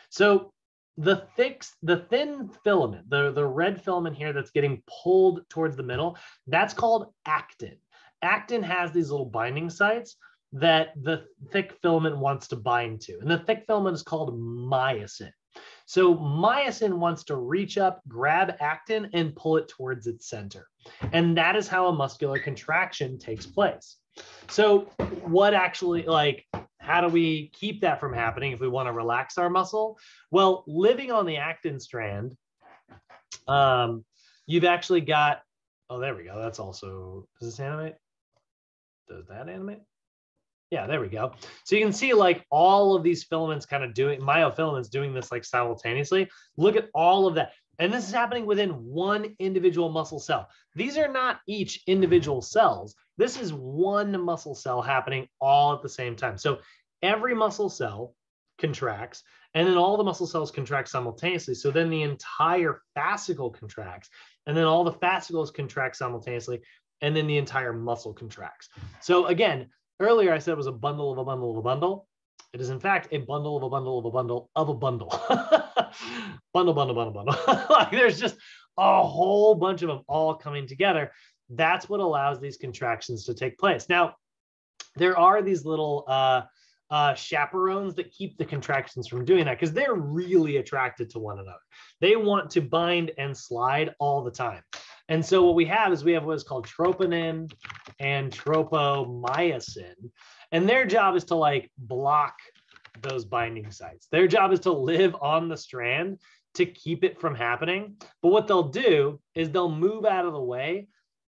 So the thin filament, the red filament here that's getting pulled towards the middle, that's called actin. Actin has these little binding sites that the thick filament wants to bind to. And the thick filament is called myosin. So myosin wants to reach up, grab actin, and pull it towards its center. And that is how a muscular contraction takes place. So what actually, like, how do we keep that from happening if we want to relax our muscle? Well, living on the actin strand, you've actually got, oh, there we go. That's also, does this animate? Does that animate? Yeah, there we go. So you can see like all of these filaments kind of doing, myofilaments doing this like simultaneously. Look at all of that. And this is happening within one individual muscle cell. These are not each individual cells. This is one muscle cell happening all at the same time. So every muscle cell contracts, and then all the muscle cells contract simultaneously. So then the entire fascicle contracts, and then all the fascicles contract simultaneously, and then the entire muscle contracts. So again, earlier I said it was a bundle of a bundle of a bundle. It is in fact a bundle of a bundle of a bundle of a bundle. Bundle, bundle, bundle, bundle. Like there's just a whole bunch of them all coming together. That's what allows these contractions to take place. Now, there are these little chaperones that keep the contractions from doing that because they're really attracted to one another. They want to bind and slide all the time. And so what we have is we have what is called troponin and tropomyosin. And their job is to like block those binding sites. Their job is to live on the strand to keep it from happening. But what they'll do is they'll move out of the way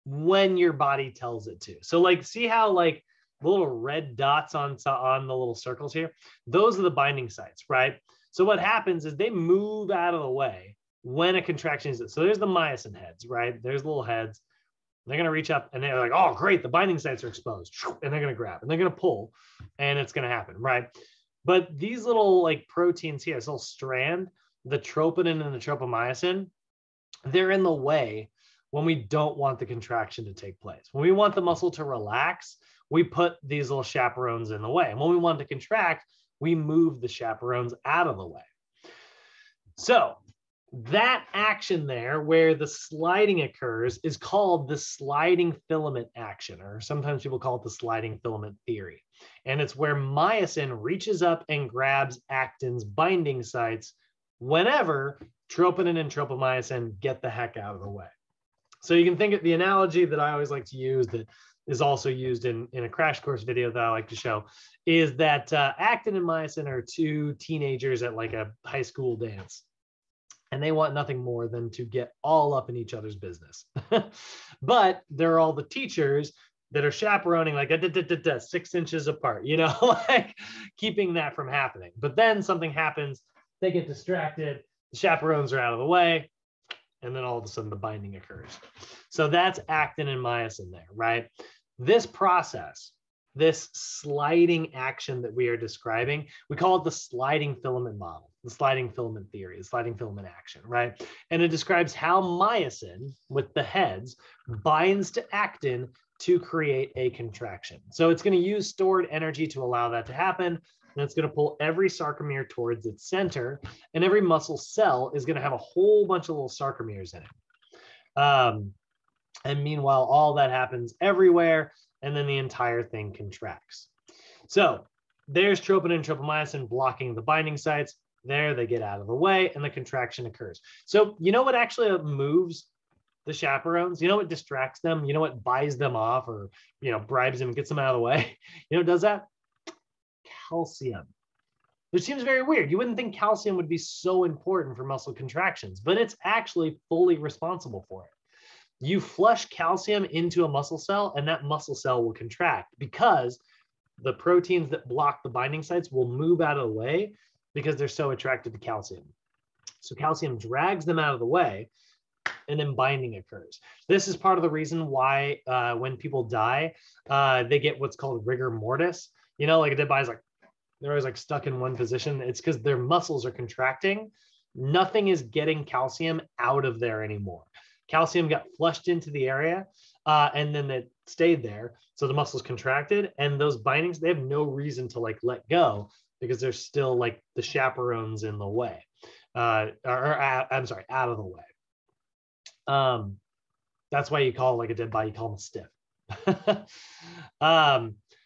when your body tells it to. So like, see how like the little red dots on the little circles here? Those are the binding sites, right? So what happens is they move out of the way when a contraction is. So there's the myosin heads, right? There's little heads. They're going to reach up and they're like, oh, great, the binding sites are exposed. And they're going to grab and they're going to pull and it's going to happen, right? But these little like proteins here, this little strand, the troponin and the tropomyosin, they're in the way when we don't want the contraction to take place. When we want the muscle to relax, we put these little chaperones in the way. And when we want to contract, we move the chaperones out of the way. So that action there where the sliding occurs is called the sliding filament action, or sometimes people call it the sliding filament theory. And it's where myosin reaches up and grabs actin's binding sites whenever troponin and tropomyosin get the heck out of the way. So you can think of the analogy that I always like to use that is also used in a crash course video that I like to show is that actin and myosin are two teenagers at like a high school dance. And they want nothing more than to get all up in each other's business. But there are all the teachers that are chaperoning like 6 inches apart, you know, like keeping that from happening. But then something happens, they get distracted, the chaperones are out of the way, and then all of a sudden the binding occurs. So that's actin and myosin there, right? This process, this sliding action that we are describing, we call it the sliding filament model, the sliding filament theory, the sliding filament action, right? And it describes how myosin with the heads binds to actin to create a contraction. So it's going to use stored energy to allow that to happen. And it's going to pull every sarcomere towards its center. And every muscle cell is going to have a whole bunch of little sarcomeres in it. And meanwhile, all that happens everywhere. And then the entire thing contracts. So there's troponin and tropomyosin blocking the binding sites. There, they get out of the way and the contraction occurs. So you know what actually moves the chaperones? You know what distracts them? You know what buys them off or, you know, bribes them and gets them out of the way? You know what does that? Calcium. Which seems very weird. You wouldn't think calcium would be so important for muscle contractions, but it's actually fully responsible for it. You flush calcium into a muscle cell and that muscle cell will contract because the proteins that block the binding sites will move out of the way because they're so attracted to calcium. So calcium drags them out of the way and then binding occurs. This is part of the reason why when people die, they get what's called rigor mortis. You know, like a dead body's like, they're always like stuck in one position. It's because their muscles are contracting nothing is getting calcium out of there anymore. Calcium got flushed into the area and then it stayed there. So the muscle's contracted and those bindings, they have no reason to like let go because there's still like the chaperones in the way, out of the way. That's why you call like a dead body, you call them stiff.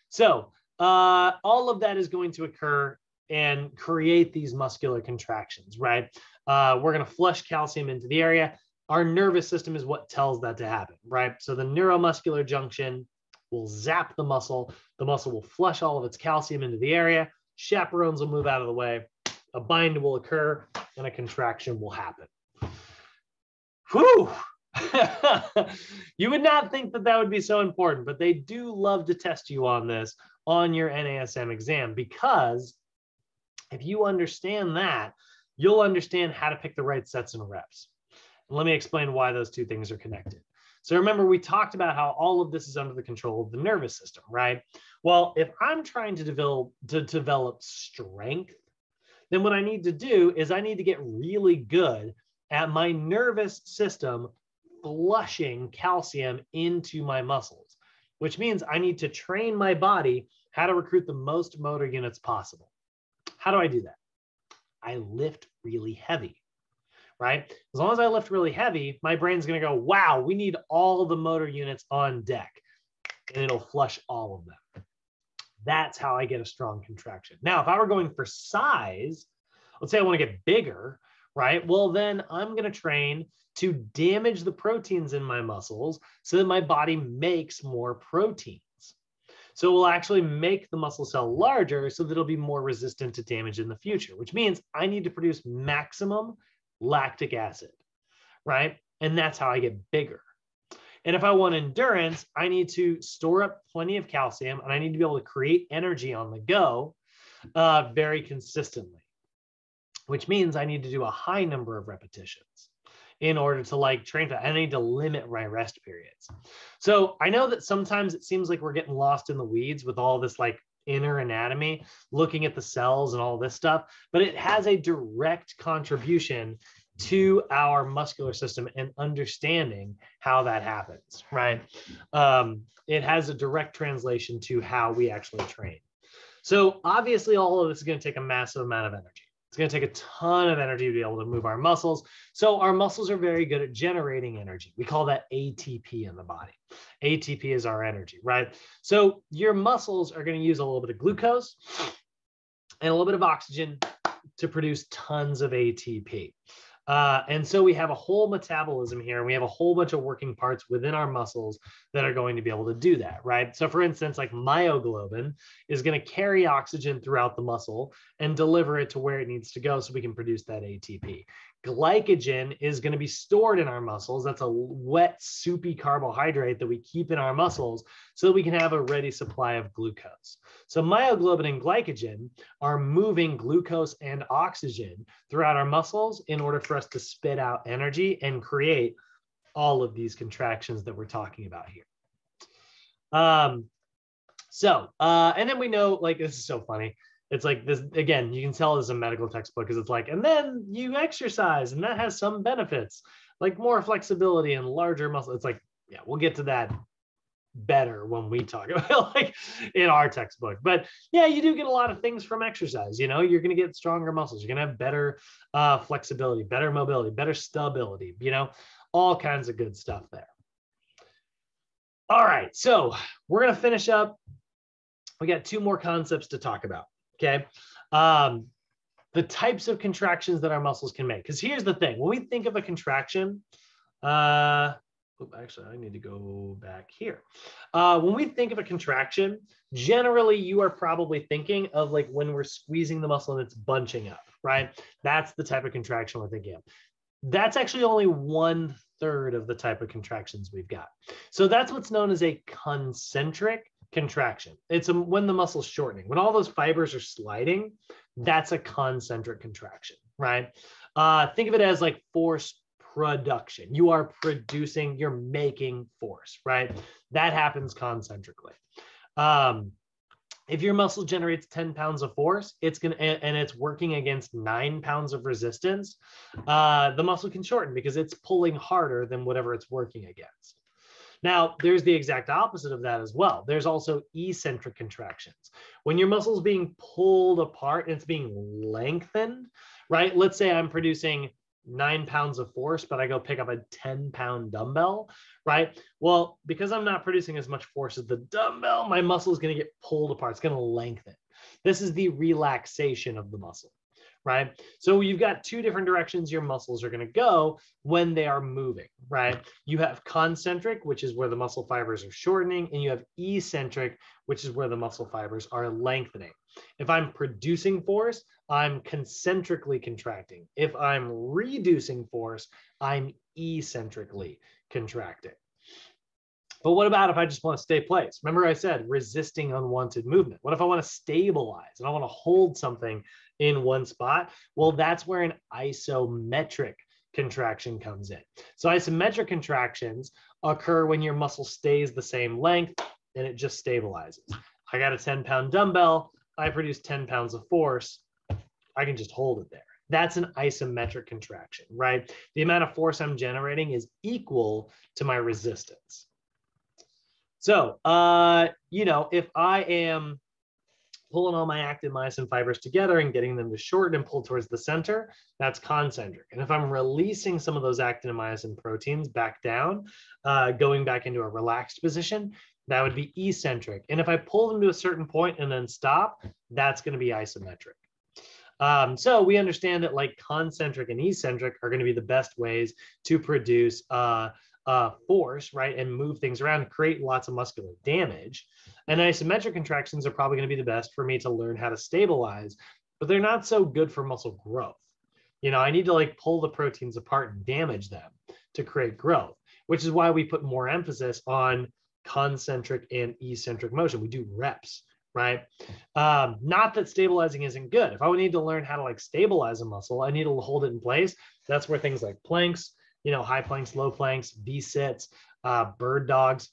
So all of that is going to occur and create these muscular contractions, right? We're going to flush calcium into the area. Our nervous system is what tells that to happen, right? So the neuromuscular junction will zap the muscle. The muscle will flush all of its calcium into the area. Chaperones will move out of the way. A bind will occur and a contraction will happen. Whew. You would not think that that would be so important, but they do love to test you on this on your NASM exam, because if you understand that, you'll understand how to pick the right sets and reps. And let me explain why those two things are connected. So remember, we talked about how all of this is under the control of the nervous system, right? Well, if I'm trying to develop strength, then what I need to do is I need to get really good at my nervous system flushing calcium into my muscles, which means I need to train my body how to recruit the most motor units possible. How do I do that? I lift really heavy, right? As long as I lift really heavy, my brain's going to go, wow, we need all the motor units on deck, and it'll flush all of them. That's how I get a strong contraction. Now, if I were going for size, let's say I want to get bigger, right? Well, then I'm going to train to damage the proteins in my muscles so that my body makes more proteins. So we'll actually make the muscle cell larger so that it'll be more resistant to damage in the future, which means I need to produce maximum lactic acid, right? And that's how I get bigger. And if I want endurance, I need to store up plenty of calcium and I need to be able to create energy on the go very consistently, which means I need to do a high number of repetitions in order to like train for that. I need to limit my rest periods. So I know that sometimes it seems like we're getting lost in the weeds with all this like inner anatomy, looking at the cells and all this stuff, but it has a direct contribution to our muscular system and understanding how that happens, right? It has a direct translation to how we actually train. So obviously all of this is going to take a massive amount of energy. It's going to take a ton of energy to be able to move our muscles. So our muscles are very good at generating energy. We call that ATP in the body. ATP is our energy, right? So your muscles are going to use a little bit of glucose and a little bit of oxygen to produce tons of ATP. And so we have a whole metabolism here, and we have a whole bunch of working parts within our muscles that are going to be able to do that, right? So for instance, like myoglobin is going to carry oxygen throughout the muscle and deliver it to where it needs to go so we can produce that ATP. Glycogen is going to be stored in our muscles. That's a wet, soupy carbohydrate that we keep in our muscles so that we can have a ready supply of glucose. So myoglobin and glycogen are moving glucose and oxygen throughout our muscles in order for us to spit out energy and create all of these contractions that we're talking about here. And then we know, like, this is so funny. It's like this, again, you can tell this is a medical textbook because it's like, and then you exercise and that has some benefits, like more flexibility and larger muscle. It's like, yeah, we'll get to that better when we talk about like in our textbook. But yeah, you do get a lot of things from exercise. You know, you're going to get stronger muscles. You're going to have better flexibility, better mobility, better stability, you know, all kinds of good stuff there. All right, so we're going to finish up. We got two more concepts to talk about. Okay. The types of contractions that our muscles can make. Because here's the thing. When we think of a contraction, actually, I need to go back here. When we think of a contraction, generally you are probably thinking of like when we're squeezing the muscle and it's bunching up, right? That's the type of contraction we're thinking of. That's actually only 1/3 of the type of contractions we've got. So that's what's known as a concentric contraction. It's when the muscle's shortening. When all those fibers are sliding, that's a concentric contraction, right? Think of it as like force production. You are producing, you're making force, right? That happens concentrically. if your muscle generates 10 pounds of force, it's going to, and it's working against 9 pounds of resistance, the muscle can shorten because it's pulling harder than whatever it's working against. Now, there's the exact opposite of that as well. There's also eccentric contractions. When your muscle is being pulled apart and it's being lengthened, right? Let's say I'm producing 9 pounds of force, but I go pick up a 10-pound dumbbell, right? Well, because I'm not producing as much force as the dumbbell, my muscle is going to get pulled apart. It's going to lengthen. This is the relaxation of the muscle, right? So you've got two different directions your muscles are going to go when they are moving, right? You have concentric, which is where the muscle fibers are shortening, and you have eccentric, which is where the muscle fibers are lengthening. If I'm producing force, I'm concentrically contracting. If I'm reducing force, I'm eccentrically contracting. But what about if I just want to stay placed? Remember I said resisting unwanted movement. What if I want to stabilize and I want to hold something in one spot? Well, that's where an isometric contraction comes in. So isometric contractions occur when your muscle stays the same length and it just stabilizes. I got a 10-pound dumbbell. I produce 10 pounds of force. I can just hold it there. That's an isometric contraction, right? The amount of force I'm generating is equal to my resistance. So, you know, if I am pulling all my actin myosin fibers together and getting them to shorten and pull towards the center, that's concentric. And if I'm releasing some of those actin and myosin proteins back down, going back into a relaxed position, that would be eccentric. And if I pull them to a certain point and then stop, that's going to be isometric. So we understand that like concentric and eccentric are going to be the best ways to produce force, right, and move things around and create lots of muscular damage. And isometric contractions are probably going to be the best for me to learn how to stabilize, but they're not so good for muscle growth. You know, I need to like pull the proteins apart and damage them to create growth, which is why we put more emphasis on concentric and eccentric motion. We do reps, right? Not that stabilizing isn't good. If I would need to learn how to like stabilize a muscle, I need to hold it in place. That's where things like planks, you know, high planks, low planks, V-sits, bird dogs,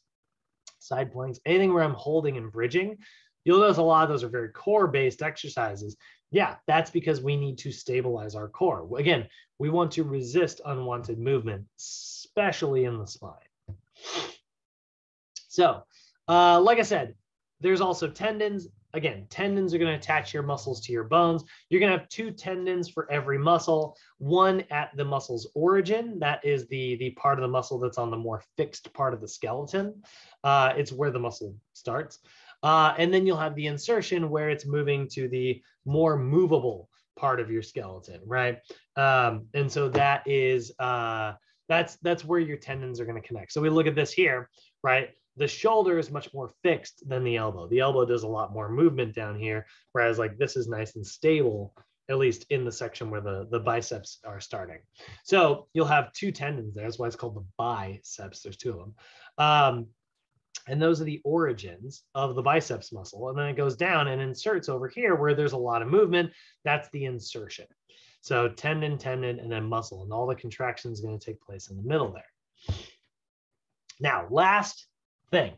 side planks, anything where I'm holding and bridging. You'll notice a lot of those are very core-based exercises. Yeah, that's because we need to stabilize our core. Again, we want to resist unwanted movement, especially in the spine. So, like I said, there's also tendons. Again, tendons are going to attach your muscles to your bones. You're going to have 2 tendons for every muscle, one at the muscle's origin. That is the part of the muscle that's on the more fixed part of the skeleton. It's where the muscle starts. And then you'll have the insertion where it's moving to the more movable part of your skeleton, right? And so that is, that's where your tendons are going to connect. So we look at this here, right? The shoulder is much more fixed than the elbow. The elbow does a lot more movement down here, whereas like this is nice and stable, at least in the section where the biceps are starting. So you'll have 2 tendons there. That's why it's called the biceps. There's 2 of them. And those are the origins of the biceps muscle. And then it goes down and inserts over here where there's a lot of movement. That's the insertion. So tendon, and then muscle. And all the contraction is going to take place in the middle there. Now, last thing,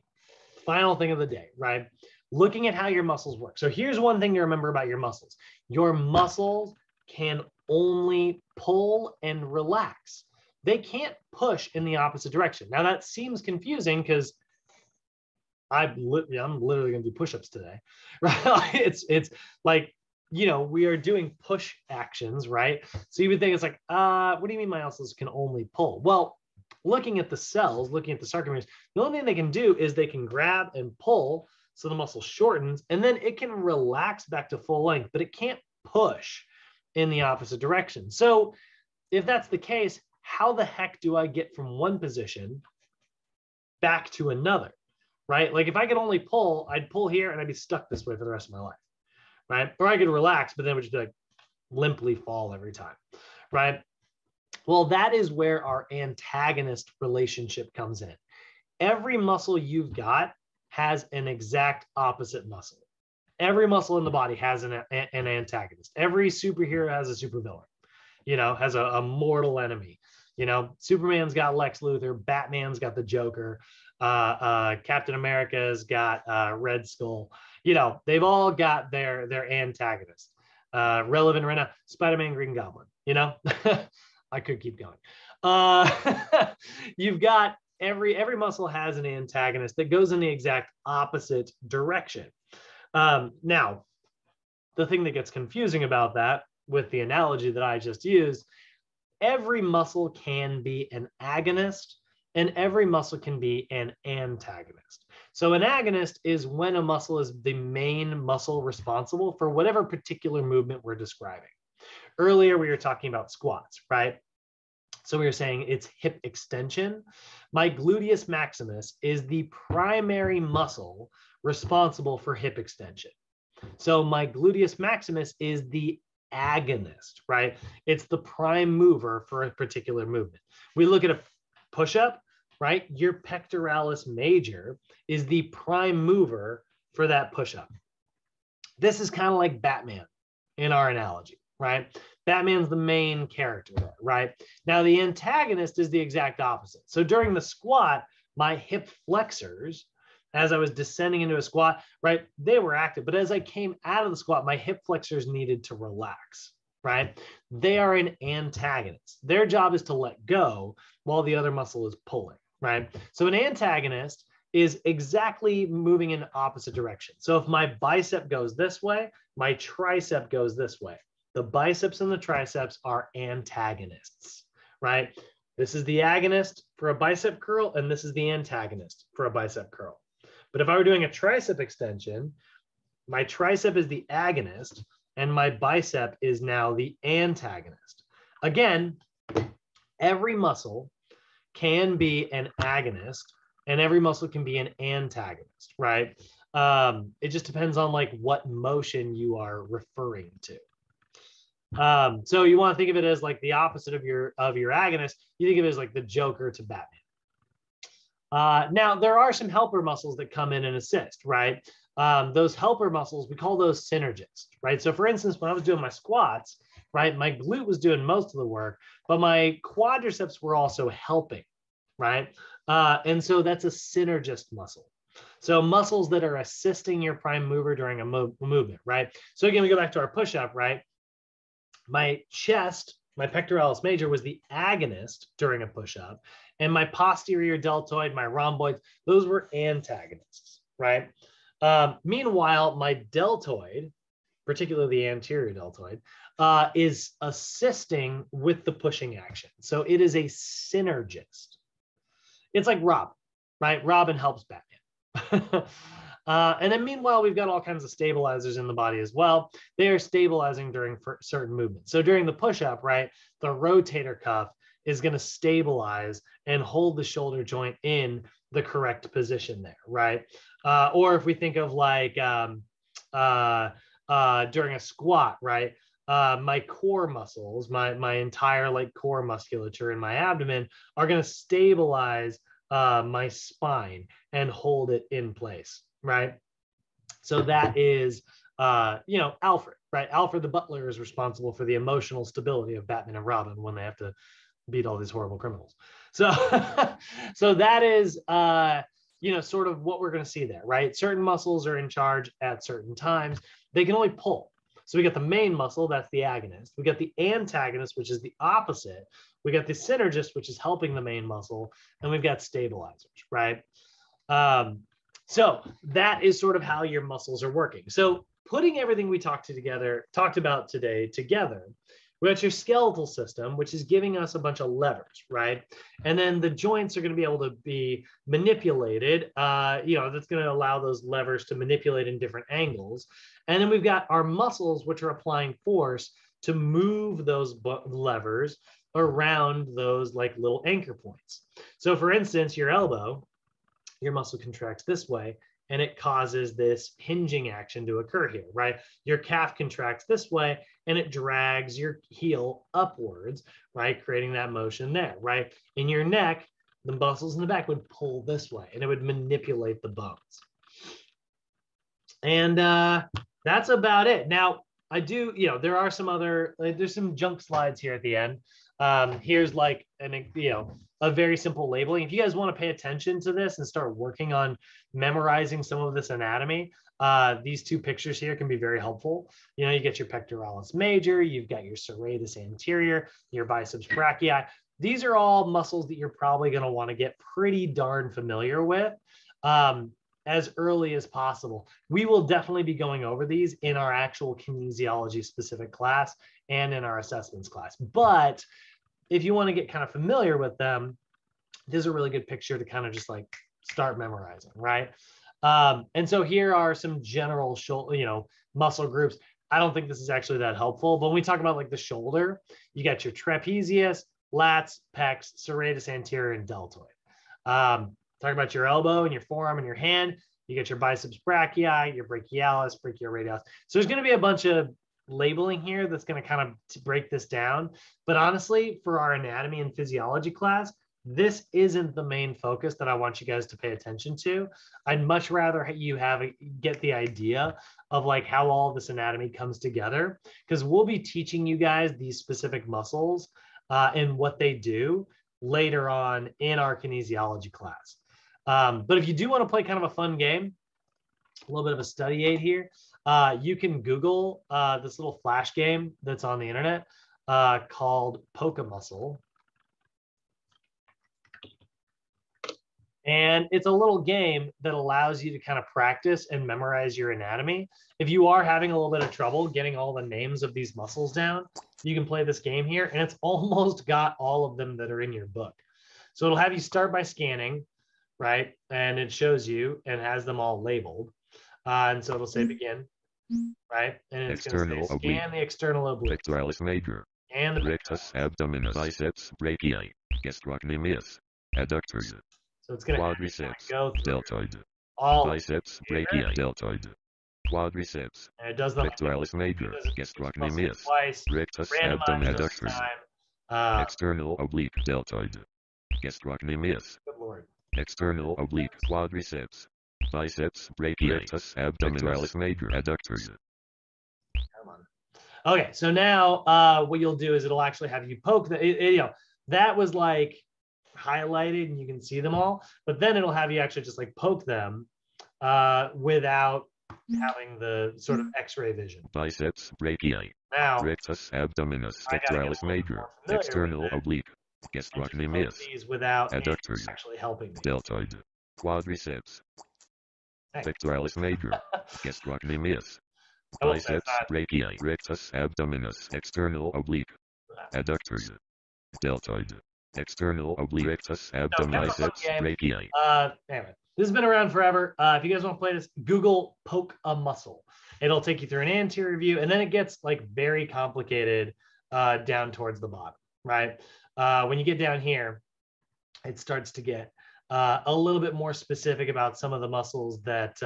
final thing of the day, right? Looking at how your muscles work. So here's one thing to remember about your muscles. Your muscles can only pull and relax. They can't push in the opposite direction. Now that seems confusing because I'm literally going to do push-ups today, right? It's like, you know, we are doing push actions, right? So you would think it's like, what do you mean my muscles can only pull? Well, looking at the cells, looking at the sarcomeres, the only thing they can do is they can grab and pull so the muscle shortens, and then it can relax back to full length, but it can't push in the opposite direction. So if that's the case, how the heck do I get from one position back to another, right? Like if I could only pull, I'd pull here and I'd be stuck this way for the rest of my life, right? Or I could relax, but then it would just be like limply fall every time, right? Well, that is where our antagonist relationship comes in. Every muscle you've got has an exact opposite muscle. Every muscle in the body has an antagonist. Every superhero has a supervillain, you know, has a mortal enemy. You know, Superman's got Lex Luthor, Batman's got the Joker, Captain America's got Red Skull. You know, they've all got their antagonist. Relevant right now, Spider-Man, Green Goblin. You know, I could keep going. You've got every muscle has an antagonist that goes in the exact opposite direction. Now, the thing that gets confusing about that, with the analogy that I just used, every muscle can be an agonist and every muscle can be an antagonist. So an agonist is when a muscle is the main muscle responsible for whatever particular movement we're describing. Earlier, we were talking about squats, right? So we were saying it's hip extension. My gluteus maximus is the primary muscle responsible for hip extension. So my gluteus maximus is the agonist, right? It's the prime mover for a particular movement. We look at a push-up, right? Your pectoralis major is the prime mover for that push-up. This is kind of like Batman in our analogy, right? Batman's the main character there, right? Now the antagonist is the exact opposite. So during the squat, my hip flexors, as I was descending into a squat, right, they were active. But as I came out of the squat, my hip flexors needed to relax, right? They are an antagonist. Their job is to let go while the other muscle is pulling, right? So an antagonist is exactly moving in the opposite direction. So if my bicep goes this way, my tricep goes this way. The biceps and the triceps are antagonists, right? This is the agonist for a bicep curl, and this is the antagonist for a bicep curl. But if I were doing a tricep extension, my tricep is the agonist and my bicep is now the antagonist. Again, every muscle can be an agonist and every muscle can be an antagonist, right? It just depends on like what motion you are referring to. So you want to think of it as like the opposite of your agonist. You think of it as like the Joker to Batman. Now, there are some helper muscles that come in and assist, right? Those helper muscles, we call those synergists, right? So for instance, when I was doing my squats, right, my glute was doing most of the work, but my quadriceps were also helping, right? And so that's a synergist muscle. So muscles that are assisting your prime mover during a movement, right? So again, we go back to our push-up, right? My chest, my pectoralis major was the agonist during a push-up, and my posterior deltoid, my rhomboids, those were antagonists, right? Meanwhile, my deltoid, particularly the anterior deltoid, is assisting with the pushing action. So it is a synergist. It's like Robin, right? Robin helps Batman. And then meanwhile, we've got all kinds of stabilizers in the body as well. They are stabilizing during certain movements. So during the push-up, right, the rotator cuff is going to stabilize and hold the shoulder joint in the correct position there, right? Or if we think of like during a squat, right, my core muscles, my entire like core musculature in my abdomen are going to stabilize my spine and hold it in place, right? So that is, you know, Alfred, right? Alfred the butler is responsible for the emotional stability of Batman and Robin when they have to beat all these horrible criminals. So, so that is, you know, sort of what we're going to see there, right? Certain muscles are in charge at certain times. They can only pull. So we got the main muscle, that's the agonist. We got the antagonist, which is the opposite. We got the synergist, which is helping the main muscle. And we've got stabilizers, right? So that is sort of how your muscles are working. So putting everything we talked about today together, we got your skeletal system, which is giving us a bunch of levers, right? And then the joints are going to be able to be manipulated. You know, that's going to allow those levers to manipulate in different angles. And then we've got our muscles, which are applying force to move those levers around those like little anchor points. So for instance, your elbow, your muscle contracts this way, and it causes this hinging action to occur here, right? Your calf contracts this way, and it drags your heel upwards, right? Creating that motion there, right? In your neck, the muscles in the back would pull this way, and it would manipulate the bones. And that's about it. Now, I do, you know, there are some other, there's some junk slides here at the end. Here's like, you know, of very simple labeling. If you guys want to pay attention to this and start working on memorizing some of this anatomy, these two pictures here can be very helpful. You know, you get your pectoralis major, you've got your serratus anterior, your biceps brachii. These are all muscles that you're probably going to want to get pretty darn familiar with as early as possible. We will definitely be going over these in our actual kinesiology specific class and in our assessments class. But if you want to get kind of familiar with them, this is a really good picture to kind of just like start memorizing, right? And so here are some general shoulder, you know, muscle groups. I don't think this is actually that helpful, but when we talk about like the shoulder, you got your trapezius, lats, pecs, serratus anterior, and deltoid. Talk about your elbow and your forearm and your hand. You get your biceps brachii, your brachialis, brachioradialis. So there's going to be a bunch of labeling here that's going to kind of break this down. But honestly, for our anatomy and physiology class, this isn't the main focus that I want you guys to pay attention to. I'd much rather you get the idea of like how all this anatomy comes together, because we'll be teaching you guys these specific muscles and what they do later on in our kinesiology class. But if you do want to play kind of a fun game, a little bit of a study aid here, you can Google this little flash game that's on the internet called Poke Muscle. And it's a little game that allows you to kind of practice and memorize your anatomy. If you are having a little bit of trouble getting all the names of these muscles down, you can play this game here, and it's almost got all of them that are in your book. So it'll have you start by scanning, right? And it shows you and has them all labeled. And so it'll say begin, right? And it's going to say scan the external oblique. Pectoralis major. And the rectus abdominis. Biceps brachii. Gastrocnemius. Adductors. So it's going to quadriceps, deltoid, all biceps, brachii, deltoid, quadriceps, and it does them pectoralis major, gastrocnemius, rectus abdominis, adductors, external oblique, deltoid, gastrocnemius, external oblique, quadriceps, biceps, brachii, rectus abdominis, major, adductors. Come on. Okay, so now what you'll do is it'll actually have you poke the, you know, that was like highlighted and you can see them all, but then it'll have you actually just like poke them without having the sort of x-ray vision. Biceps brachii, now rectus abdominis, pectoralis major, external oblique, gastrocnemius, without adductors, actually helping me. Deltoid, quadriceps, pectoralis major, gastrocnemius, biceps brachii, rectus abdominis, external oblique, adductors, deltoid, external oblique, rectus abdominis, brachii. Anyway, this has been around forever. If you guys want to play this, Google Poke a Muscle. It'll take you through an anterior view, and then it gets like very complicated down towards the bottom, right? When you get down here, it starts to get a little bit more specific about some of the muscles that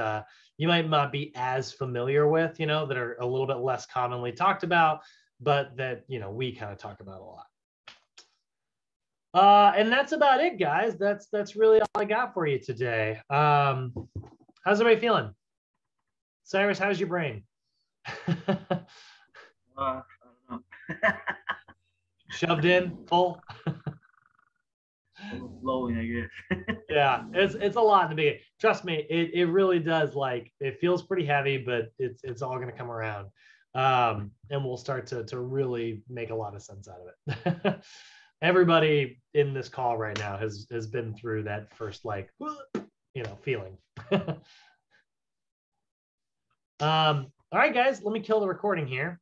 you might not be as familiar with, you know, that are a little bit less commonly talked about, but that, you know, we kind of talk about a lot. And that's about it, guys. That's really all I got for you today. How's everybody feeling? Cyrus, how's your brain? I don't know. Shoved in, full? Flowing, I guess. Yeah, it's a lot in the beginning. Trust me, it really does. Like, it feels pretty heavy, but it's all going to come around. And we'll start to really make a lot of sense out of it. Everybody in this call right now has been through that first, like, you know, feeling. All right, guys, let me kill the recording here.